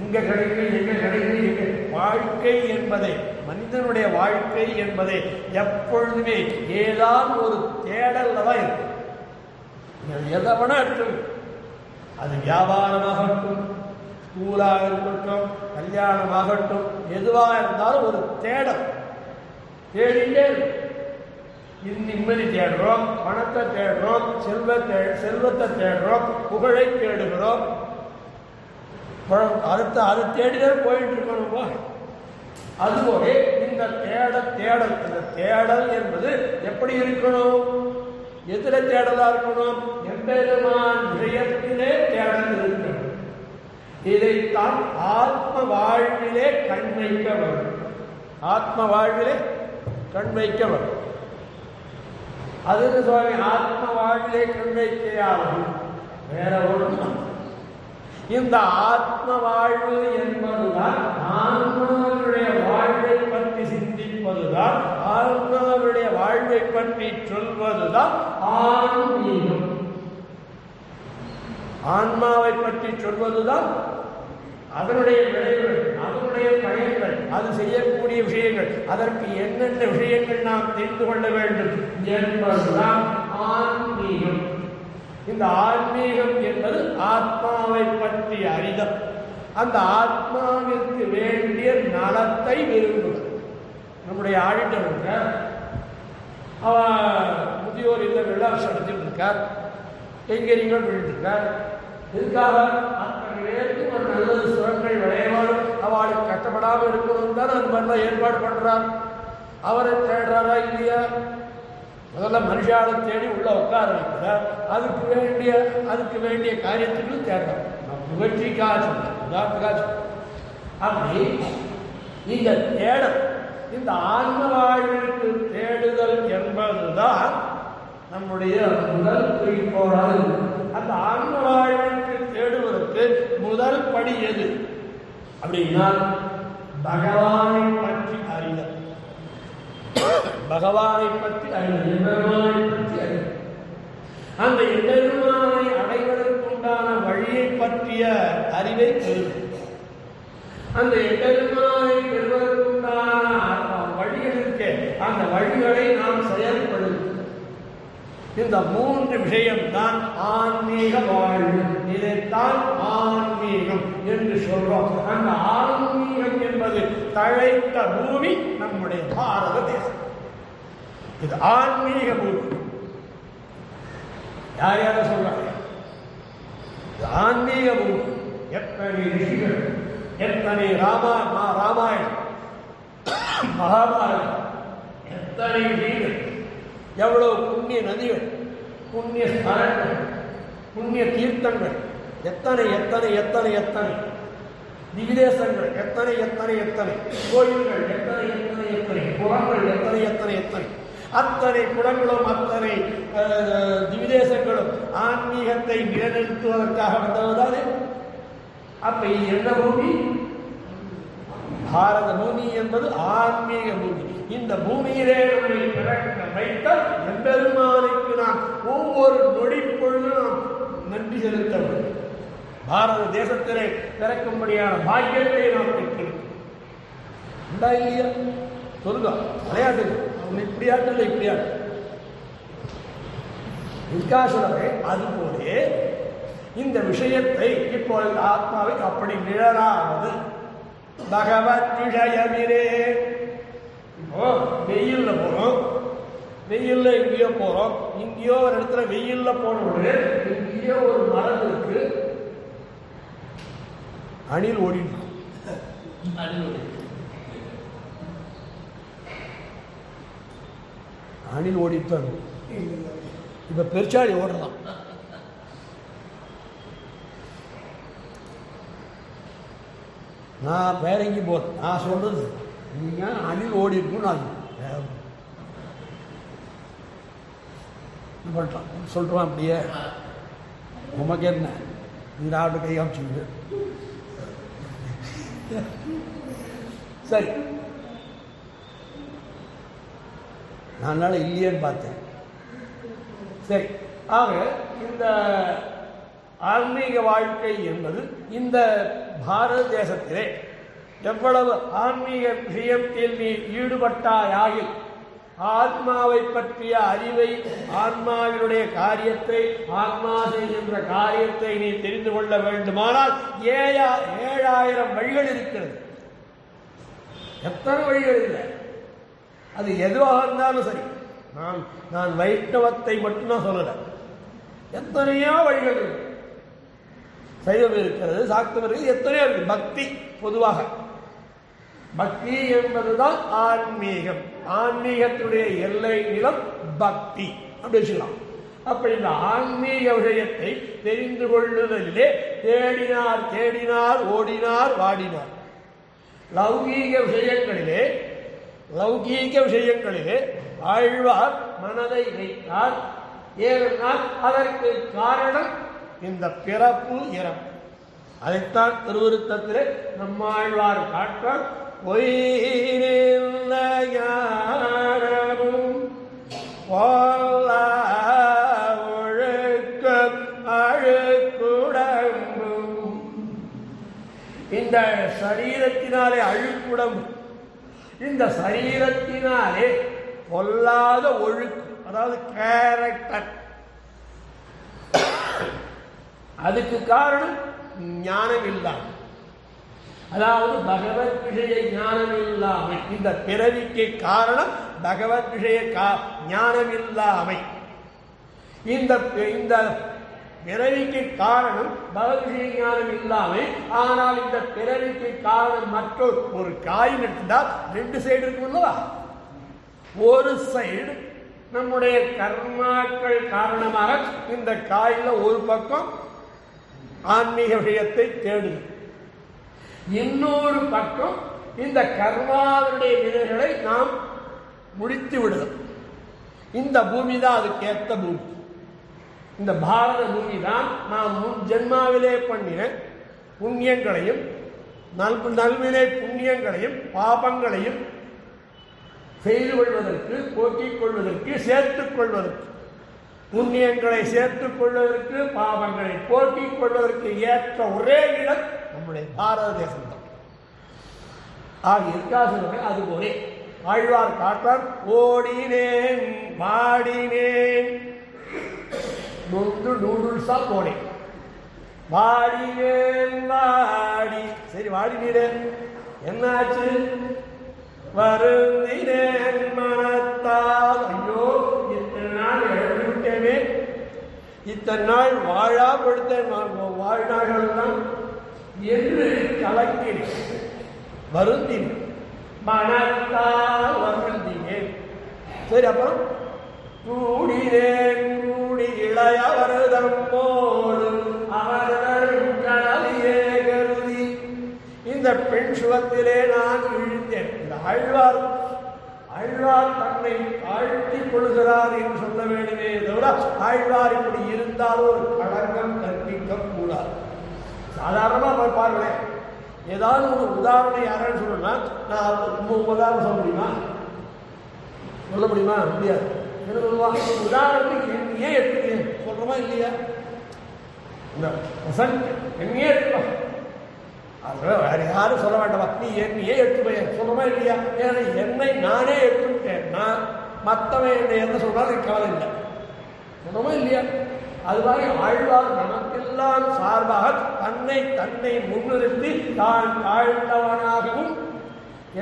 எங்க கிடைக்கு வாழ்க்கை என்பதை, மனிதனுடைய வாழ்க்கை என்பதை எப்பொழுதுமே ஏதாவது ஒரு தேடல் தான் இருக்கும். எதை வேணா இருக்கும், அது வியாபாரமாகட்டும், ஸ்கூலாக இருக்கட்டும், கல்யாணமாகட்டும், எதுவாக இருந்தாலும் ஒரு தேடல் தேடிட்டே இருக்கும். நிம்மதி தேடுறோம், பணத்தை தேடுறோம், செல்வத்தை தேடுறோம், புகழை தேடுகிறோம். அடுத்த அது தேடிதான் போயிட்டு இருக்கணும். அதுபோல இந்த தேடல் இந்த தேடல் என்பது எப்படி இருக்கணும், எதிர தேடலா இருக்கணும், எம்பெருமான் விஷயத்திலே தேடல் இருக்கணும். இதைத்தான் ஆத்ம வாழ்விலே கண் வைக்க வரும். ஆத்ம வாழ்விலே கண் வைக்க வரும். அதுக்கு சுவாமி ஆத்ம வாழ்விலே கண் வைக்கையாவது வேற ஒன்றும். இந்த ஆத்ம வாழ்வு என்பதுதான் ஆன்மாவுடைய வாழ்வை பற்றி சிந்திப்பதுதான், ஆன்மாவுடைய வாழ்வை பற்றி சொல்வதுதான் ஆன்மீகம். ஆன்மாவை பற்றி சொல்வதுதான் அதனுடைய விளைவுகள், அதனுடைய பயன்கள், அது செய்யக்கூடிய விஷயங்கள், அதற்கு என்னென்ன விஷயங்கள் நாம் தெரிந்து கொள்ள வேண்டும் என்பதுதான் ஆன்மீகம். இந்த ஆன்மீகம் என்பது ஆத்மாவை பற்றி அறிதல், அந்த ஆத்மாவிற்கு வேண்டிய நலத்தை விரும்புவது. நம்முடைய ஆடிட்டர் இருக்கார், முதியோர் இல்ல நடத்திட்டு இருக்கார், கைங்கரிகள் இருக்கார். இதுக்காக அத்தனை பேருக்கு ஒரு நல்லது சுரங்கள் விளையாடும், அவளுக்கு கஷ்டப்படாமல் இருக்கணும் தான் அந்த மாதிரிலாம் ஏற்பாடு பண்றார். அவரை தேடுறாரா இல்லையா? முதல்ல மனுஷாவை தேடி உள்ள உட்கார வைக்கிறார். அதுக்கு வேண்டிய காரியத்துக்கும் தேடுறார். புகழ்ச்சிக்காக சொல்றேன், உதாரணத்துக்காக சொல்றேன். அப்படி இந்த தேடல், இந்த ஆன்ம வாழ்விற்கு தேடுதல் என்பதுதான் நம்முடைய முதல் குறிக்கோளாக. அந்த ஆன்ம வாழ்விற்கு தேடுவதற்கு முதல் படி எது அப்படின்னா பகவானை பற்றி அறிதல். பகவானை பற்றி அறிதல், எம்பெருமானை பற்றி அறிதல். அந்த எம்பெருமானை அடைவதற்குண்டான வழியை பற்றிய அறிவை பெறுவது. அந்த எம்பெருமானை பெறுவதற்குண்டான வழிகளுக்கு அந்த வழிகளை நாம் செயல்படுவது. இந்த மூன்று விஷயம்தான் ஆன்மீக வாழ்வு. இதைத்தான் ஆன்மீகம் என்று சொல்றோம். அந்த ஆன்மீகம் என்பது தழைத்த பூமி நம்முடைய பாரத தேசம். இது ஆன்மீக பூமி. யார் யார சொல்றாங்க? ஆன்மீக பூமி. எத்தனை ரிஷிகள், எத்தனை ராமாயணம், மகாபாரதம், எத்தனை ரிஷிகள், எவ்வளவு புண்ணிய நதிகள், புண்ணிய ஸ்தலங்கள், புண்ணிய தீர்த்தங்கள், எத்தனை எத்தனை எத்தனை எத்தனை திவிதேசங்கள், எத்தனை எத்தனை எத்தனை கோயில்கள், எத்தனை எத்தனை எத்தனை குளங்கள், எத்தனை எத்தனை எத்தனை அத்தனை குணங்களும் அத்தனை திவிதேசங்களும் ஆன்மீகத்தை நிலைநிறுத்துவதற்காக வந்தவர்தானே. அப்ப என்ன பூமி? பாரத பூமி என்பது ஆன்மீக பூமி. இந்த பூமியிலே வைத்த எம்பெருமானுக்கு நாம் ஒவ்வொரு நொடி பொழுதும் நன்றி செலுத்த வேண்டும். பாரத தேசத்திலே பிறக்கும்படியான பாக்கியத்தை நாம் பெற்றிருக்கோம். உண்டா இல்லையா? சொல்லுங்க. விளையாட்டு இப்படியாட்டு இப்படியாட்டு விகாசனமே. அதுபோலே இந்த விஷயத்தை இப்பொழுது ஆத்மாவை அப்படி நிழலாவது பகவத் விஷயமிரே. இப்போ வெயில்ல போறோம், வெயில்ல எங்கேயோ போறோம், இங்கேயோ ஒரு இடத்துல வெயில்ல போனோடு இங்கேயோ ஒரு மரம் இருக்கு, அணில் ஓடிட்டு அணில் ஓடிட்டு இப்ப பெருச்சாடி ஓடுறதான். நான் வேற எங்கேயும் போகிறேன். நான் சொல்றது நீங்க அணில் ஓடி இருக்குன்னு நான் பண்ணுறான் சொல்கிறான். அப்படியே உமக்கு என்ன நீ ஆட்டு கை காமிச்சுங்க. சரி, நான் இல்லையேன்னு பார்த்தேன். சரி, ஆக இந்த ஆன்மீக வாழ்க்கை என்பது இந்த பாரத தேசத்திலே எவ்வளவு ஆன்மீக விஷயத்தில் நீ ஈடுபட்டாயாகில் ஆத்மாவை பற்றிய அறிவை, ஆன்மாவினுடைய காரியத்தை, ஆத்மா செய்கின்ற காரியத்தை நீ தெரிந்து கொள்ள வேண்டுமானால் 7000 வழிகள் இருக்கிறது. எத்தனை வழிகள் இல்லை, அது எதுவாக இருந்தாலும் சரி. நான் வைஷ்ணவத்தை மட்டும்தான் சொல்லலை, எத்தனையோ வழிகள் இருக்கு. சைவம் இருக்கிறது, சாக்தம் இருக்கிறது, எத்தனையோ இருக்கு. பக்தி பொதுவாக பக்தி என்பதுதான் ஆன்மீகம். ஆன்மீகத்துடைய எல்லை நிலம் பக்தி அப்படி வச்சுக்கலாம். அப்படி இந்த ஆன்மீக விஷயத்தை தெரிந்து கொள்ளுதலிலே தேடினார் தேடினார் ஓடினார் வாடினார். லௌகீக விஷயங்களிலே ஆழ்வார் மனதை வைத்தார். ஏனென்றால் அதற்கு காரணம் இந்த பிறப்பு இறப்பு. அதைத்தான் திருவிருத்தத்திலே நம்மாழ்வார் காட்டார். இந்த சரீரத்தினாலே அழுக்குடம்பு, இந்த சரீரத்தினாலே பொல்லாத ஒழுக்கு, அதாவது கேரக்டர். அதுக்கு காரணம் ஞானம் இல்லாமல், அதாவது பகவத் விஷய ஞானம் இல்லாமை. இந்த பிறவிக்கு காரணம் பகவத் விஷய ஞானம் இல்லாமை. இந்த பிறவிக்கு காரணம் பகவத் விஷய ஞானம் இல்லாமை. ஆனால் இந்த பிறவிக்கு காரணம் மற்றொரு ஒரு காயின் எடுத்தால் 2 சைடு இருக்குல்லவா? ஒரு சைடு நம்முடைய கர்மாக்கள் காரணமாக இந்த காயில ஒரு பக்கம் ஆன்மீக விஷயத்தை தேடுது, இன்னொரு பக்கம் இந்த கர்மாவுடைய விதைகளை நாம் முடித்து விடுதல். இந்த பூமி தான் அதுக்கேற்ற பூமி. இந்த பாரத பூமி தான் நாம் முன் ஜென்மாவிலே பண்ணின புண்ணியங்களையும் நல்வினை புண்ணியங்களையும் பாபங்களையும் செய்து கொள்வதற்கு, போக்கிக் கொள்வதற்கு, சேர்த்துக் கொள்வதற்கு, புண்ணியங்களை சேர்த்துக் கொள்வதற்கு, பாவங்களை போக்கிக் கொள்வதற்கு ஏற்ற ஒரே இடம் நம்முடைய பாரத தேசம் தான். இருக்காசனமே அதுபோலே ஆழ்வார் காட்டார். ஓடினேன் வாடினேன், நொந்து நூடுல்ஸா போனேன், வாடினேன் வாடி. சரி, வாடினேன், என்னாச்சு? வருந்தினேன் மனத்தால். ஐயோ, இத்தனை நாள் எழுதிவிட்டேனே, இத்தனை நாள் வாழா படுத்தேன், வாழ்நாள்கள் தான் என்று கலக்கினேன், வருந்தினேன், மனத்தால் வருந்தினேன். சரி, அப்புறம் கூடினேன் கூடி இளைய வருதம்போடு அவர்கள் கடலிலே கருதி இந்த பெண் சுகத்திலே நான் விழுந்தேன். இந்த ஆழ்வார் ஆழ்வார் தன்னை தாழ்த்திக் கொள்கிறார் என்று சொல்ல வேண்டுமே தவிர ஆழ்வார் இப்படி இருந்தாலும் ஒரு களங்கம் கற்பிக்க கூடாது. சாதாரணமாக பாருங்களேன், ஏதாவது ஒரு உதாரணம் யாரான்னு சொல்லணும்னா நான் உதாரணம் சொல்ல முடியுமா? முடியாது. என்ன சொல்லுவாங்க? உதாரணத்துக்கு என்னையே எடுத்துக்கேன் சொல்றோமா இல்லையா? என்னையே எடுத்துக்கலாம். வேற யாரும் சொல்ல வேண்டாம், நீ என்னையே எடுத்துப்பேன் சொல்றோமா இல்லையா? ஏன்னா என்னை நானே எடுத்துட்டேன், நான் மற்றவன் என்னை என்ன சொல்றாலும் எனக்கு கவலை இல்லை சொல்றோமா இல்லையா? அது மாதிரி ஆழ்வார் நமக்கெல்லாம் சார்பாக தன்னை முன்னிறுத்தி தான் தாழ்ந்தவனாகவும்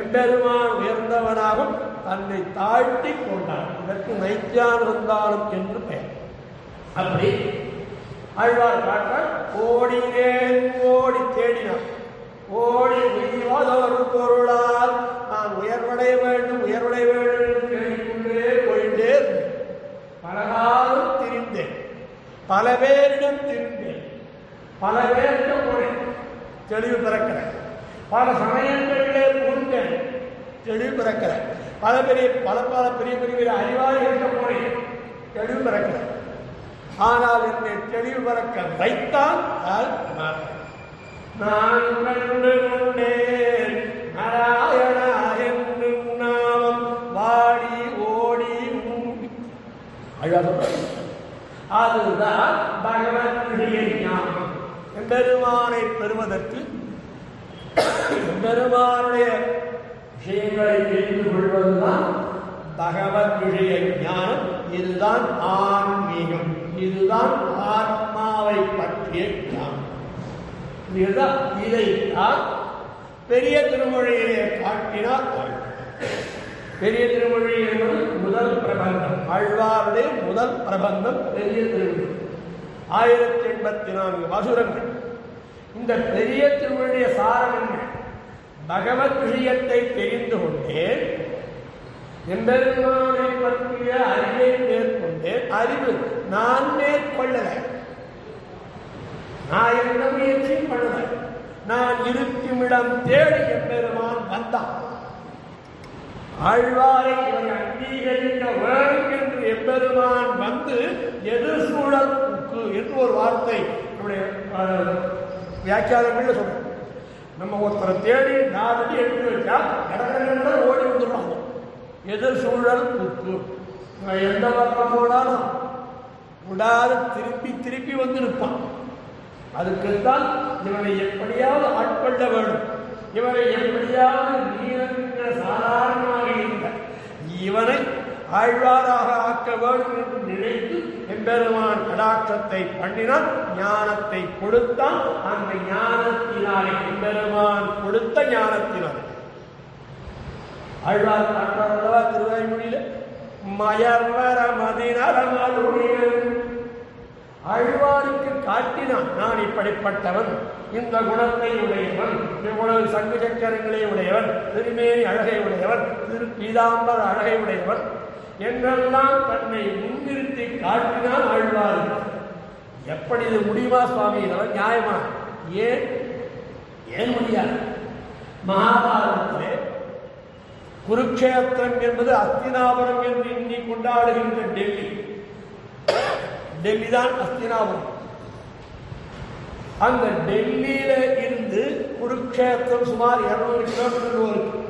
எம்பெருமான் உயர்ந்தவனாகவும் தன்னை தாழ்த்தி கொண்டான். இதற்கு நைத்தியானந்தானம் என்று பெயர். அப்படி ஆழ்வார் காட்டால் ஓடினேன், ஓடி தேடினான், ஓடி உய்வதொரு பொருளால் நான் உயர்வடைய வேண்டும் என்று தேடிக்கொண்டே போயிட்டே இருந்தேன். பல காலம் திரிந்தேன், பல பேரிடம் திரிந்தேன், பல பேரிடம் போனேன், தெளிவு பிறக்கிறேன். பல சமயங்களிலே புகுந்தேன், தெளிவு பிறக்கிறேன். பல பெரிய அறிவாளிகிட்ட போனேன், தெளிவு பிறக்கிறேன். ஆனால் என்னை தெளிவு பிறக்க வைத்தான் நான் கண்டு கொண்டேன் நாராயணா என்னும் நாமம் வாடி ஓடி அதுதான் பகவத் விஷய ஞானம். பெருமானை பெறுவதற்கு பெருமானுடைய விஷயங்களை தெரிந்து கொள்வதுதான் பகவத் விஷய ஞானம். இதுதான் ஆன்மீகம், இதுதான் ஆத்மாவை பற்றிய ஞானம். இதைத்தான் பெரிய திருமொழியிலே காட்டினார். பெரிய திருமொழி என்பது முதல் பிரபந்தம், ஆழ்வாருடைய முதல் பிரபந்தம் பெரிய திருமொழி. 1084 பாசுரங்கள். இந்த பெரிய திருமொழிய சாரம் என்ன? பகவத் விஷயத்தை தெரிந்து கொண்டேன், எம்பெருமானை பற்றிய அறிவை மேற்கொண்டேன். அறிவு நான் மேற்கொள்ளல, நான் எந்த முயற்சியும் பண்ணல, நான் இருக்குமிடம் தேடி எம்பெருமான் வந்தான். ஆழ்வாரை இவரை அங்கீகரிக்க வேண்டும் என்று எம்பெருமான் வந்து எதிர் சூழலுக்கு என்று ஒரு வார்த்தை நம்முடைய வியாக்கியானங்கள் சொல்றோம். நம்ம ஒருத்தரை தேடி 4 அடி எடுத்து வச்சா கடற்கரை ஓடி வந்துடுறாங்க. எதிர் சூழல் புக்கு எந்த பக்கம் போனாலும் விடாது திருப்பி வந்து நிற்பான். அதுக்குத்தான் இவனை எப்படியாவது ஆட்கொள்ள வேண்டும், இவரை எப்படியாவது நீங்கிற சாதாரணமாக இருந்த இவனை ஆழ்வாராக ஆக்க வேண்டும் என்று நினைத்து எம்பெருமான் கடாட்சத்தை பண்ணினான், ஞானத்தை கொடுத்தான். அந்த ஞானத்தினாலே எம்பெருமான் கொடுத்த ஞானத்தினாலே ஆழ்வார் காட்டுறதா திருவாய்மொழியில மயர்வர மதினரமருடன் ஆழ்வாருக்கு காட்டினான், நான் இப்படிப்பட்டவன், இந்த குணத்தை உடையவன், இவ்வளவு சங்கு சக்கரங்களை உடையவன், திருமேனி அழகை உடையவன், பீதாம்பர அழகை உடையவன் என்றெல்லாம் தன்னை முன்னிறுத்தி காட்டினான் ஆழ்வார். எப்படி இது முடியுமா சுவாமி? இதெல்லாம் நியாயமா? ஏன் முடியாது? மகாபாரதத்திலே குருக்ஷேத்திரம் என்பது அஸ்தினாபுரம் என்று இன்னி கொண்டாடுகின்ற டெல்லி தான் அஸ்தினாபுரம். அந்த டெல்லியில இருந்து குருக்ஷேத்திரம் சுமார் 200 கிலோமீட்டர் இருக்கு.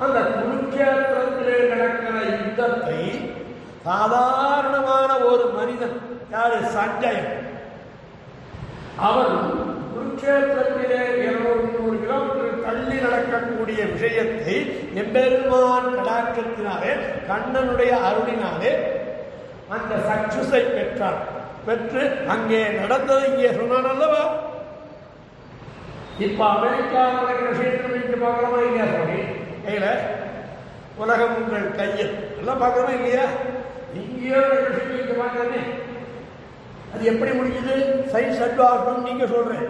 அந்த குருக்ஷேத்திரத்திலே நடக்கிற யுத்தத்தை சாதாரணமான ஒரு மனிதன், யாரு? சஞ்சயன். அவன் குருக்ஷேத்திரத்திலே 200 கிலோமீட்டர் தள்ளி நடக்கக்கூடிய விஷயத்தை எம்பெருமான் கடாட்சத்தினாலே, கண்ணனுடைய அருளினாலே அந்த சக்சஸை பெற்றான். பெற்று அங்கே நடந்தது இங்கே சொன்னான் அல்லவா? இப்ப அமெரிக்கா நடக்கிற விஷயத்தில் இங்கே பார்க்கலாமா இல்லையா? சுவாமி கையில உலகம் உங்கள் கையில் எல்லாம் பார்க்கலாமா இல்லையா? இங்கேயோ விஷயத்தை இங்கே பார்க்கறே. அது எப்படி முடிஞ்சது? சயின்ஸ் அட்வான்ஸ்மெண்ட் நீங்க சொல்றேன்,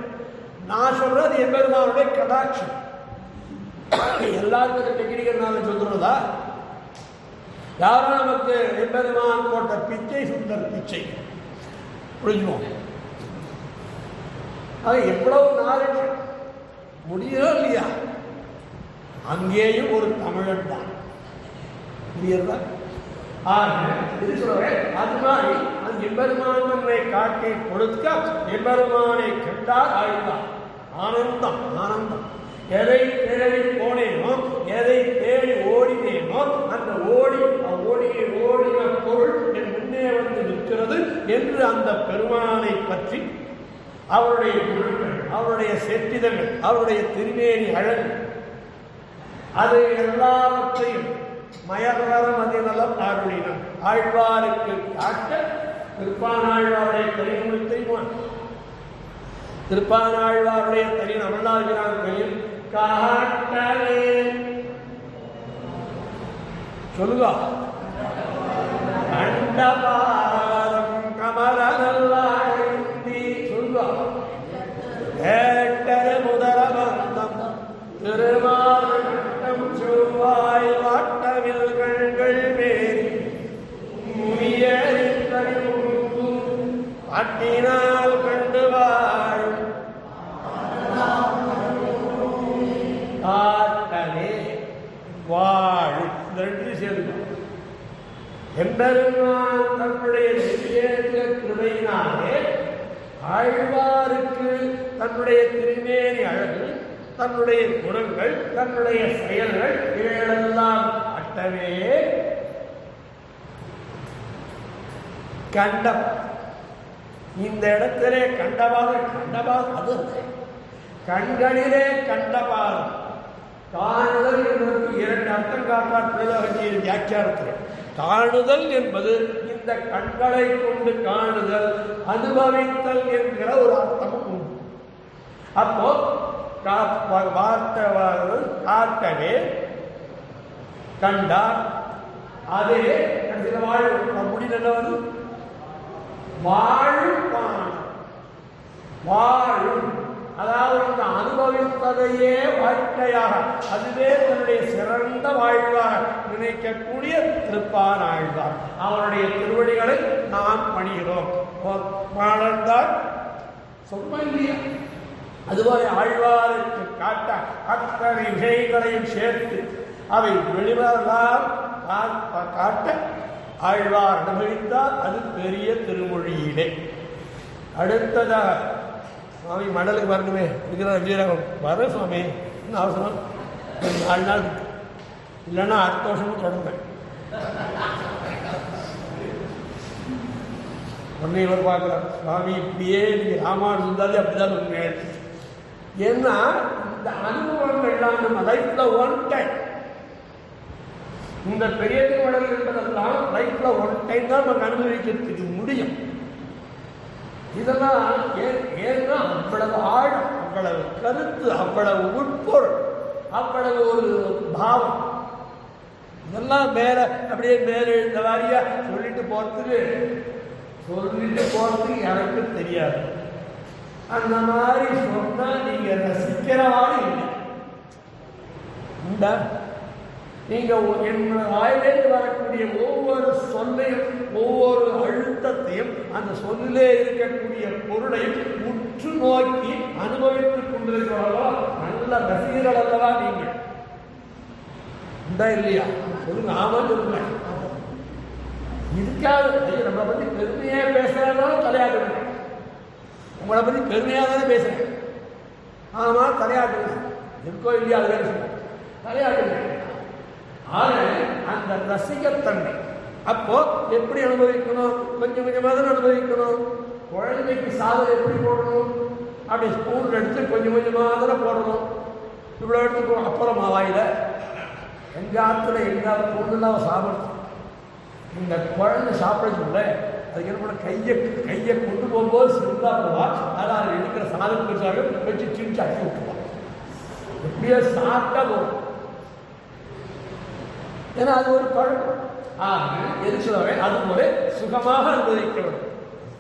நான் சொல்றேன் அது எம்பெருமானுடைய கடாட்சம். எல்லாருக்கும் டெக்னிக்கல் நாலேஜ் வந்துடுறதா? யாரும் நமக்கு எம்பெருமான் போட்ட பிச்சை சுந்தர் பிச்சை புரிஞ்சுவோம். அது எவ்வளவு நாலேஜ் முடியுதோ இல்லையா? அங்கேயும் ஒரு தமிழன் தான். புரியுறதா? இது சொல்றேன். அது மாதிரி அந்த எம்பெருமானை காட்டி கொடுக்க எம்பெருமானை கண்டால் ஆழ்வார். ஆனந்தம் ஆனந்தம். எதை தேடி போனேனோ, எதை தேடி ஓடினேனோ, அந்த ஓடிய பொருள் என் முன்னே வந்து நிற்கிறது என்று அந்த பெருமானை பற்றி அவருடைய குழுக்கள், அவருடைய செற்றிதங்கள், அவருடைய திருமேனி அழகு, அது எல்லாவற்றையும் மயர்வரம் அதிநலம் அருளினம் ஆழ்வாருக்கு காட்ட திருப்பானாழ்வாருடைய தனிமொழி தெரியுமா? திருப்பானாழ்வாருடைய தனி அமர்நாதிரான் கையில் காட்டலே சொல்லுங்க. கண்டபாரம் கமல நல்லாண்டி சொல்லுங்க. ஏட்டர முதலபந்தம் திருமாவட்டம் செவ்வாய் வாட்டவில் கண்கள் மேறி முனியரின் கழிவு பாட்டினால் கண்டு வாழும் காட்டலே வாழும். ரெண்டு சேர்ந்து எம்பெருமான் தன்னுடைய நெறியேற்ற கிருபையினாலே ஆழ்வாருக்கு தன்னுடைய திருமேனி அழகு, தன்னுடைய குணங்கள், தன்னுடைய செயல்கள் இவைகளெல்லாம் அட்டவே கண்டம். இந்த இடத்திலே கண்டபாதம் அது கண்களிலே கண்டபாதம். காணுதல் என்பதற்கு இரண்டு அர்த்தம் காட்டாற்றிய வியாக்கியானத்தில் காணுதல் என்பது இந்த கண்களை கொண்டு காணுதல், அனுபவித்தல் என்கிற ஒரு அர்த்தமும் உண்டு. அப்போ காட்டவே கண்டார். அதே முடிந்தது வாழும் வாழும், அதாவது அந்த அனுபவித்ததையே வாழ்க்கையாக, அதுவே தன்னுடைய சிறந்த வாழ்வாக நினைக்கக்கூடிய திருப்பானாழ்வார். அவருடைய திருவடிகளை நாம் பணிகிறோம். வாழ்ந்தால் சொன்ன இல்லையா? அதுபோல ஆழ்வாருக்கு காட்ட அத்தனை விஷயங்களையும் சேர்த்து அவை வெளிவரலாம் காட்ட ஆழ்வார் அனுபவித்தால் அது பெரிய திருமொழியிலே. அடுத்ததாக சுவாமி மடலுக்கு வரணுமே இருக்கிற வீரகம் வர சுவாமி இன்னும் அவசரம் 4 நாள் இல்லைன்னா அடுத்த வருஷமும் தொடங்குவேன். உடனே இவர் பார்க்குறார் சுவாமி இப்படியே நீங்கள் ராமாயணம் இருந்தாலே அப்படிதான் உண்மையாக. ஏன்னா இந்த அனுபவங்கள்லாம் நம்ம லைஃப்ல ஒன் டைம், இந்த பெரிய திருமணம் என்பதெல்லாம் லைஃப்ல ஒன் டைம் தான் நமக்கு அனுபவிக்கிறதுக்கு முடியும். இதெல்லாம் ஏன்னா அவ்வளவு ஆழம், அவ்வளவு கருத்து, அவ்வளவு உட்பொருள், அவ்வளவு ஒரு பாவம். இதெல்லாம் மேல அப்படியே மேல இந்த வாரியா சொல்லிட்டு போறதுக்கு எனக்கு தெரியாது. அந்த மாதிரி சொன்னா நீங்க ரசிக்கிறவாறு இல்லை. நீங்க என்னோட வாயிலிருந்து வரக்கூடிய ஒவ்வொரு சொல்லையும், ஒவ்வொரு அழுத்தத்தையும், அந்த சொல்லிலே இருக்கக்கூடிய பொருளையும் உற்று நோக்கி அனுபவித்துக் கொண்டிருக்கிறவர்களோ நல்ல ரசிகர்கள் அல்லவா நீங்கள்? இல்லையா? சொல்லுங்க. ஆமா சொல்லுங்க. இதுக்காக நம்மளை பத்தி பெருமையா பேசுறதுனால தலையாட்டுங்க. உங்களை பத்தி பெருமையாக தானே பேசுறேன். ஆமா தலையாட்டுங்க. இருக்கோ இல்லையா அது தலையாட்டுங்க. ஆக அந்த ரசிகத்தன்மை அப்போ எப்படி அனுபவிக்கணும்? கொஞ்சம் கொஞ்சமாக தான் அனுபவிக்கணும். குழந்தைக்கு சாதம் எப்படி போடணும்? அப்படி ஸ்பூன் எடுத்து கொஞ்சம் கொஞ்சமாக தானே போடணும். இவ்வளோ எடுத்து அப்புறம் வாயில எங்கள் ஆற்றுல எங்கள் பொண்ணுலாம் சாப்பிடுச்சு. இந்த குழந்தை சாப்பிடக்குள்ள அதுக்கு என்ன பண்ண கையை கொண்டு போகும்போது சிறுந்தா போவா. அதான் இருக்கிற சாதத்துக்காக வச்சு சிரிச்சு அடிச்சு விட்டுருவான். எப்படியோ சாப்பிட்டா போகும். ஏன்னா அது ஒரு பழக்கம். எது சொல்லுவேன், அது போல சுகமாக அனுபவிக்கிறது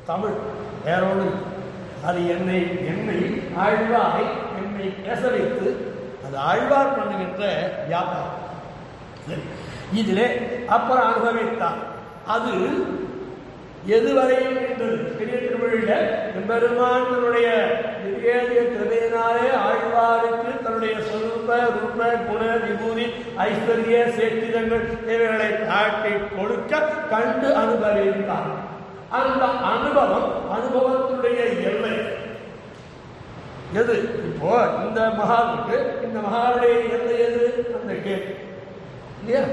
தமிழ். வேற ஒன்று அது என்னை ஆழ்வாரை என்னை பேச வைத்து அது ஆழ்வார் பண்ணுகின்ற வியாபாரம். இதிலே அப்புறம் அனுபவித்தார். அது எதுவரையும் நின்றது. பெரிய திருமொழியில் பெருமான் தன்னுடைய திவ்ய கிருபையினாலே ஆழ்வாருக்கு தன்னுடைய சொரூப ரூப குண விபூதி ஐஸ்வர்ய சேத்திரங்கள் இவைகளை காட்டி கொடுக்க கண்டு அனுபவித்தார். அந்த அனுபவத்தினுடைய எல்லை எது? இப்போ இந்த மகானுக்கு இந்த மகானுடைய எல்லை எது? அந்த கேட் இல்லையா?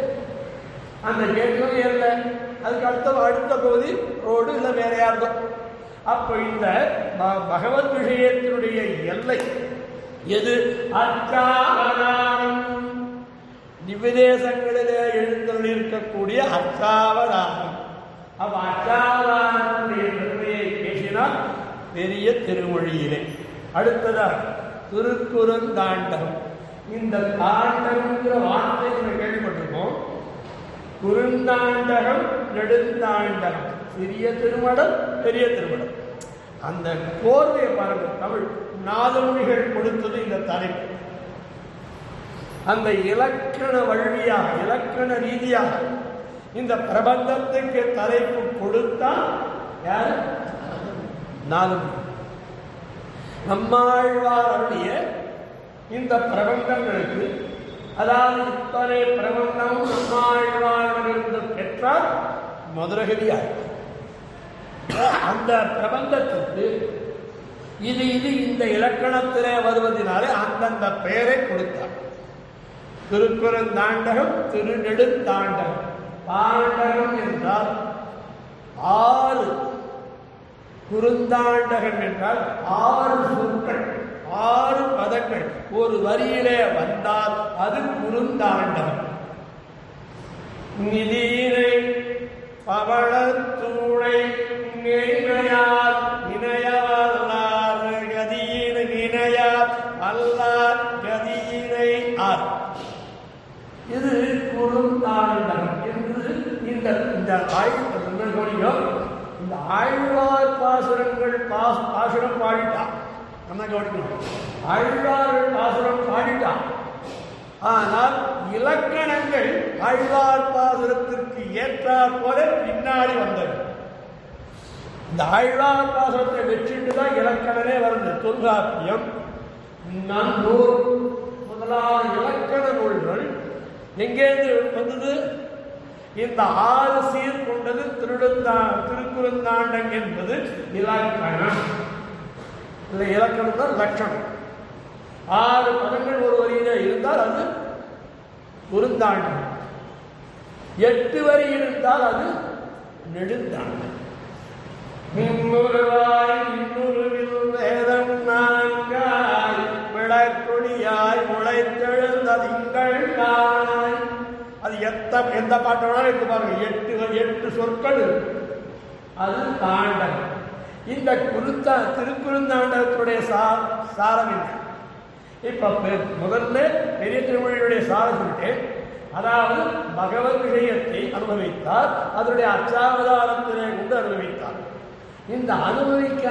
அந்த கேட்டும் எல்லை. அதுக்கு அடுத்த பகுதி ரோடு இல்லை வேற யாருக்கும். அப்போ இந்த பகவத் விஷயத்தினுடைய எல்லை எது? அர்ச்சாவதானம். நிவிதேசங்களிலே எழுந்தருளிருக்கக்கூடிய அர்ச்சாவதானம். அப்ப அர்ச்சாவதானத்தினுடைய பெருமையை பேசினால் பெரிய திருமொழியிலே. அடுத்ததாக திருக்குறுந்தாண்டகம். இந்த தாண்டகம்ங்கிற வார்த்தை நம்ம கேள்விப்பட்டிருக்கோம். குறுந்தாண்டகம், நெடுந்தாண்டகம், சிறிய திருமடல், பெரிய திருமடல். அந்த கோர்வையை பாருங்க. தமிழ் நாதமொழிகள் கொடுத்தது இந்த தலைப்பு. அந்த இலக்கண வழியாக இலக்கண ரீதியாக இந்த பிரபந்தத்துக்கு தலைப்பு கொடுத்தா யார்? நாதமொழி. நம்மாழ்வாருடைய இந்த பிரபந்தங்களுக்கு, அதாவது இத்தனை பிரபந்தம் நம்மாழ்வாரிலிருந்து பெற்றால் மதுரகதியார். அந்த பிரபந்தத்திற்கு இது இந்த இலக்கணத்திலே வருவதனாலே அந்தந்த பெயரை கொடுத்தார். திருக்குறுந்தாண்டகம், திருநெடுந்தாண்டகம். தாண்டகம் என்றால் 6, குறுந்தாண்டகம் என்றால் 6 சொற்கள், 6 பதங்கள் ஒரு வரியிலே வந்தால் அது குறுந்தாண்டகம். நிதியினை பவளத்தூளை இணையார் இணையவல்லார் கதியினை இணையார் அல்லார் கதியினை ஆர். இது குறுந்தாண்டகம் என்று இந்த ஆழ்வார் பாசுரங்கள் பாசுரம் பாடிட்டா. நம்ம கவனிக்கணும், ஆழ்வார்கள் பாசுரம் பாடிட்டா. ஆனால் இலக்கணங்கள் ஆழ்வார் பாசுரத்திற்கு ஏற்றாற் போல பின்னாடி வந்தது. இந்த ஆழ்வார் பாசுரத்தை வெற்றிட்டு தான் இலக்கணமே வருது. தொல்காப்பியம், நன்னூல் முதலான இலக்கண நூல்கள் எங்கேருந்து வந்தது? இந்த 6 சீர் கொண்டது திருக்குறுந்தாண்டம் என்பது இலக்கணம். இல்லை, இலக்கணம் தான் லட்சணம். 6 பதங்கள் ஒரு வரியில இருந்தால் அது குறுந்தாண்டம். 8 வரி இருந்தால் அது நெடுந்தாண்டம். முன்னுருவாய் இன்னுருவில் வேதம் நான்காய் விளக்கொடியாய் முளைத்தெழுந்த திங்கள் காய். அது எந்த பாட்டு வேணாலும் எடுத்து பாருங்க. 8 சொற்கள், அது தாண்டகம். இந்த திருக்குறுந்தாண்டகத்துடைய சாரம் என்ன? இப்ப முதல்ல பெரிய திருமொழியுடைய சாரம் சொல்லிட்டேன். அதாவது பகவத் விஷயத்தை அனுபவித்தார், அதனுடைய அர்ச்சாவதாரத்தினை கொண்டு அனுபவித்தார். இந்த அனுபவிக்க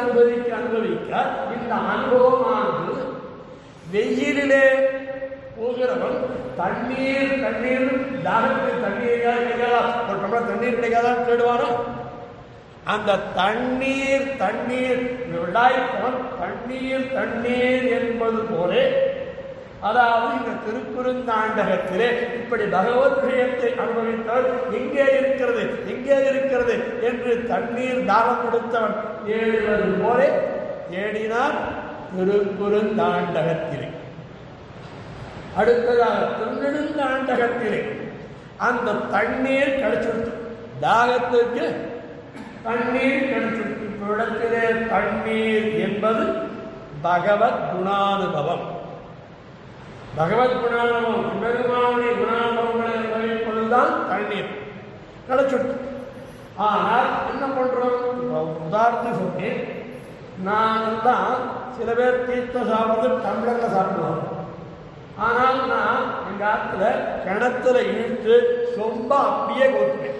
இந்த அனுபவமானது வெயிலிலே போகிறவன் தண்ணீர் தாகத்துக்கு தண்ணீர் கிடைக்காதான் தேடுவானோ, அந்த தண்ணீர் தண்ணீர் என்பது போல, அதாவது இந்த திருக்குறுந்தாண்டகத்திலே இப்படி பகவத் விஷயத்தை அனுபவித்தவர் எங்கே இருக்கிறது என்று தண்ணீர் தாகம் கொடுத்தவன் தேடுவது போல தேடினார் திருக்குறுந்தாண்டகத்திலே. அடுத்ததாக திருநெடுந்தாண்டகத்திலே அந்த தண்ணீர் கிடைச்சிருச்சு. தாகத்துக்கு தண்ணீர் கிடைச்சிருச்சு. இடத்திலே தண்ணீர் என்பது பகவத் குணானுபவம். பெருமானுடைய குணானுபவங்களை அனுபவிப்பதுதான் தண்ணீர் கிடைச்சிருச்சு. ஆனால் என்ன பண்றோம்? உதாரணத்துக்கு சொன்னேன், நான் தான் சில பேர் தீர்த்த சாப்பிட்றது டம்ளர்ல சாப்பிடுவோம். ஆனால் நான் எங்க ஆத்துல கிணத்துல இழுத்து சொம்ப அப்படியே கொடுப்பேன்.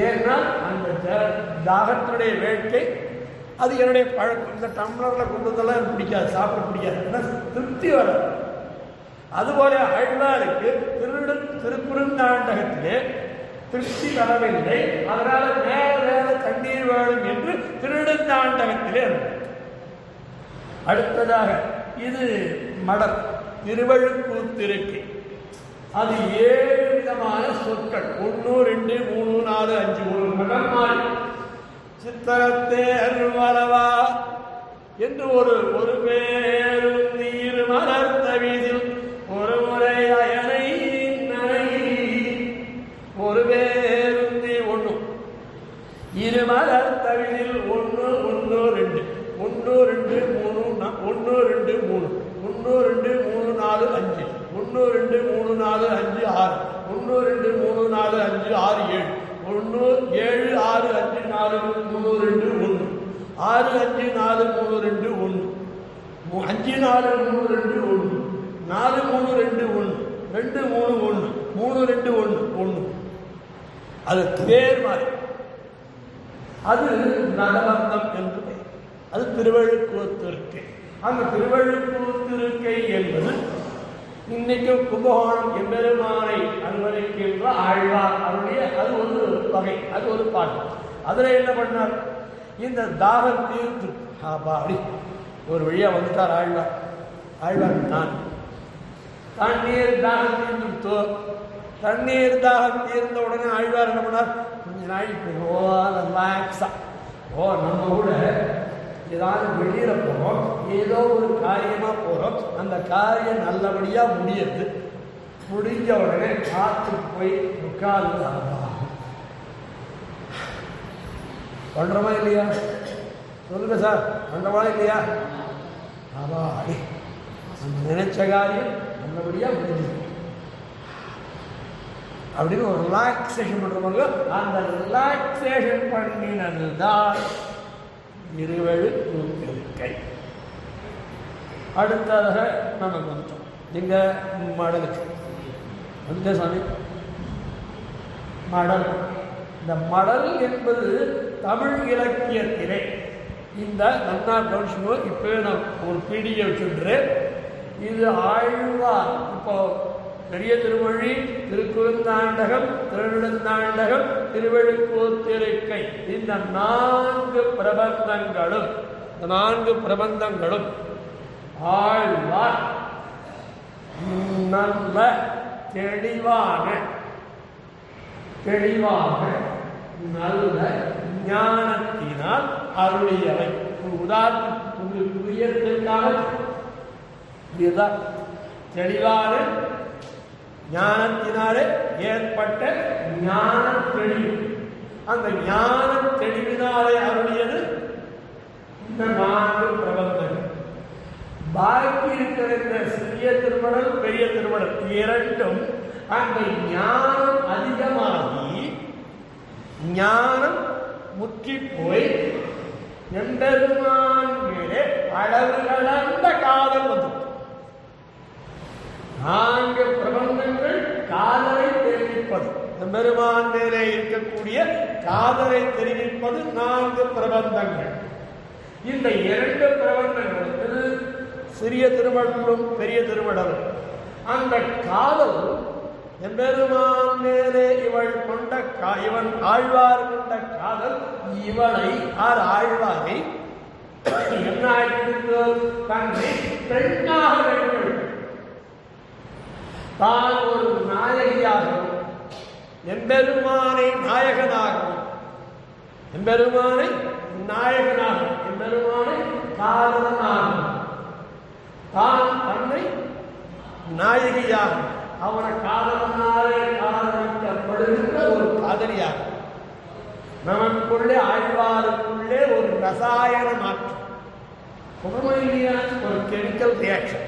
ஏன்னா அந்த தாகத்தினுடைய வேட்கை அது என்னுடைய பழக்கம். இந்த டம்ளர்ல கொண்டதெல்லாம் எனக்கு பிடிக்காது, சாப்பிட பிடிக்காது, திருப்தி வராது. அதுபோல ஆழ்வாருக்கு திருக்குறுந்தாண்டகத்திலே திருப்தி வரவில்லை, அதனால மேல மேல தண்ணீர் வேணும் என்று திருநெடுந்தாண்டகத்திலே. அடுத்ததாக இது மடல் திருவழுக்கூத்திருக்கை. அது 7 விதமான சொற்கள். 1 2 3 4 5 ஒரு மடல் மாறி சித்தகத்தே அருவலவா என்று ஒரு பேரும் நீர் மலர்த்த வீதில் ஒரு முறை அயனை ஒரு பேருந்தி 1 இருமலர்த்த வீதில் 1 1 2 1 2 3 1 2 3 1 2 3 4 5 1 2 3 4 5 6 1 2 3 4 5 6 7 1 7 6 5 4 3 2 1 6 5 4 3 2 1 5 4 3 2 1 4 3 2 1 2 3 1 3 2 1 1. அது தேர் மாதிரி. அது நகவந்தம் என்று பெயர். அது திருவழுக்கூத்திருக்கை. அந்த திருவழுக்கூத்திருக்கை என்பது இன்னைக்கு கும்பகோணம் எம்பெருமானை அனுமதிக்கின்ற ஆழ்வார் அவருடைய அது ஒரு வகை, அது ஒரு பாட்டு. அதில் என்ன பண்ணார், இந்த தாகம் தீர்த்து அப்படி ஒரு வழியா வந்துட்டார் ஆழ்வார். ஆழ்வார் தண்ணீர் தாகம் தீர்ந்துட்டோ. தண்ணீர் தாகம் தீர்ந்த உடனே ஆழ்வார் என்ன பண்ணார், கொஞ்ச நாளைக்கு ரிலாக்ஸா நம்ம கூட ஏதாவது வெளியில போறோம், ஏதோ ஒரு காரியமா போறோம், அந்த காரியம் நல்லபடியா முடியுது. முடிஞ்ச உடனே காத்துக்கு போய் உட்கார்ந்து பண்றோமா இல்லையா? சொல்லுங்க சார், பண்றோமா இல்லையா? அவாடி நம்ம நினைச்ச காரியம் நல்லபடியா முடிஞ்சது அப்படின்னு ஒரு ரிலாக்ஸேஷன் பண்றவங்க. அந்த ரிலாக்ஸேஷன் பண்ணினதுதான் திருவழுக்கூத்திருக்கை. அடுத்ததாக நம்ம வந்துட்டோம் எங்க மடலுக்கு. அந்த சாமி மடல். இந்த மடல் என்பது தமிழ் இலக்கியத்திலே இந்த நன்னா கவனிச்சுக்கோ. இப்போ நான் ஒரு பீடியை வச்சுன்றேன். இது ஆழ்வார் இப்போ பெரிய திருமொழி, திருக்குறுந்தாண்டகம், திருநெடுந்தாண்டகம், திருவழுக்கூத்திருக்கை, இந்த 4 பிரபந்தங்களும் ஆழ்வார் நல்ல தெளிவான நல்ல ஞானத்தினால் அருளியவை. உதாரணத்துக்கு புரியறதுக்காக தெளிவான ஞானத்தினாலே ஏற்பட்ட ஞான தெளிவு. அந்த ஞான தெளிவினாலே அருளியது இந்த 4 பிரபந்தங்கள். பாக்கி இருக்கிற இந்த சிறிய திருமடல், பெரிய திருமடல் இரண்டும் அந்த ஞானம் அதிகமாகி ஞானம் முற்றி போய் எம்பெருமான் மேலே அளவு கலந்த காதல் வந்து 4 பிரபந்தங்கள் காதலை தெரிவிப்பது. எம்பெருமான் மேலே இருக்கக்கூடிய காதலை தெரிவிப்பது 4 பிரபந்தங்கள். இந்த 2 பிரபந்தங்களுக்கு சிறிய திருமடலும் பெரிய திருமடலும் அந்த காதல் எம்பெருமான் மேலே இவன் ஆழ்வார் கொண்ட காதல் இவளை ஆழ்வாரை என்ன தன்னை பெண்ணாக வேண்டும், தான் ஒரு நாயகியாகவும் எம்பெருமானை நாயகனாகவும் எம்பெருமானை காதலனாகவும் தான் தன்னை நாயகியாகவும் அவனை காதலனாலே காதலிக்கப்படுகின்ற ஒரு காதலியாகும். நமக்குள்ளே ஆழ்வாருக்குள்ளே ஒரு ரசாயன மாற்றம், ஒரு கெமிக்கல் ரியாக்ஷன்.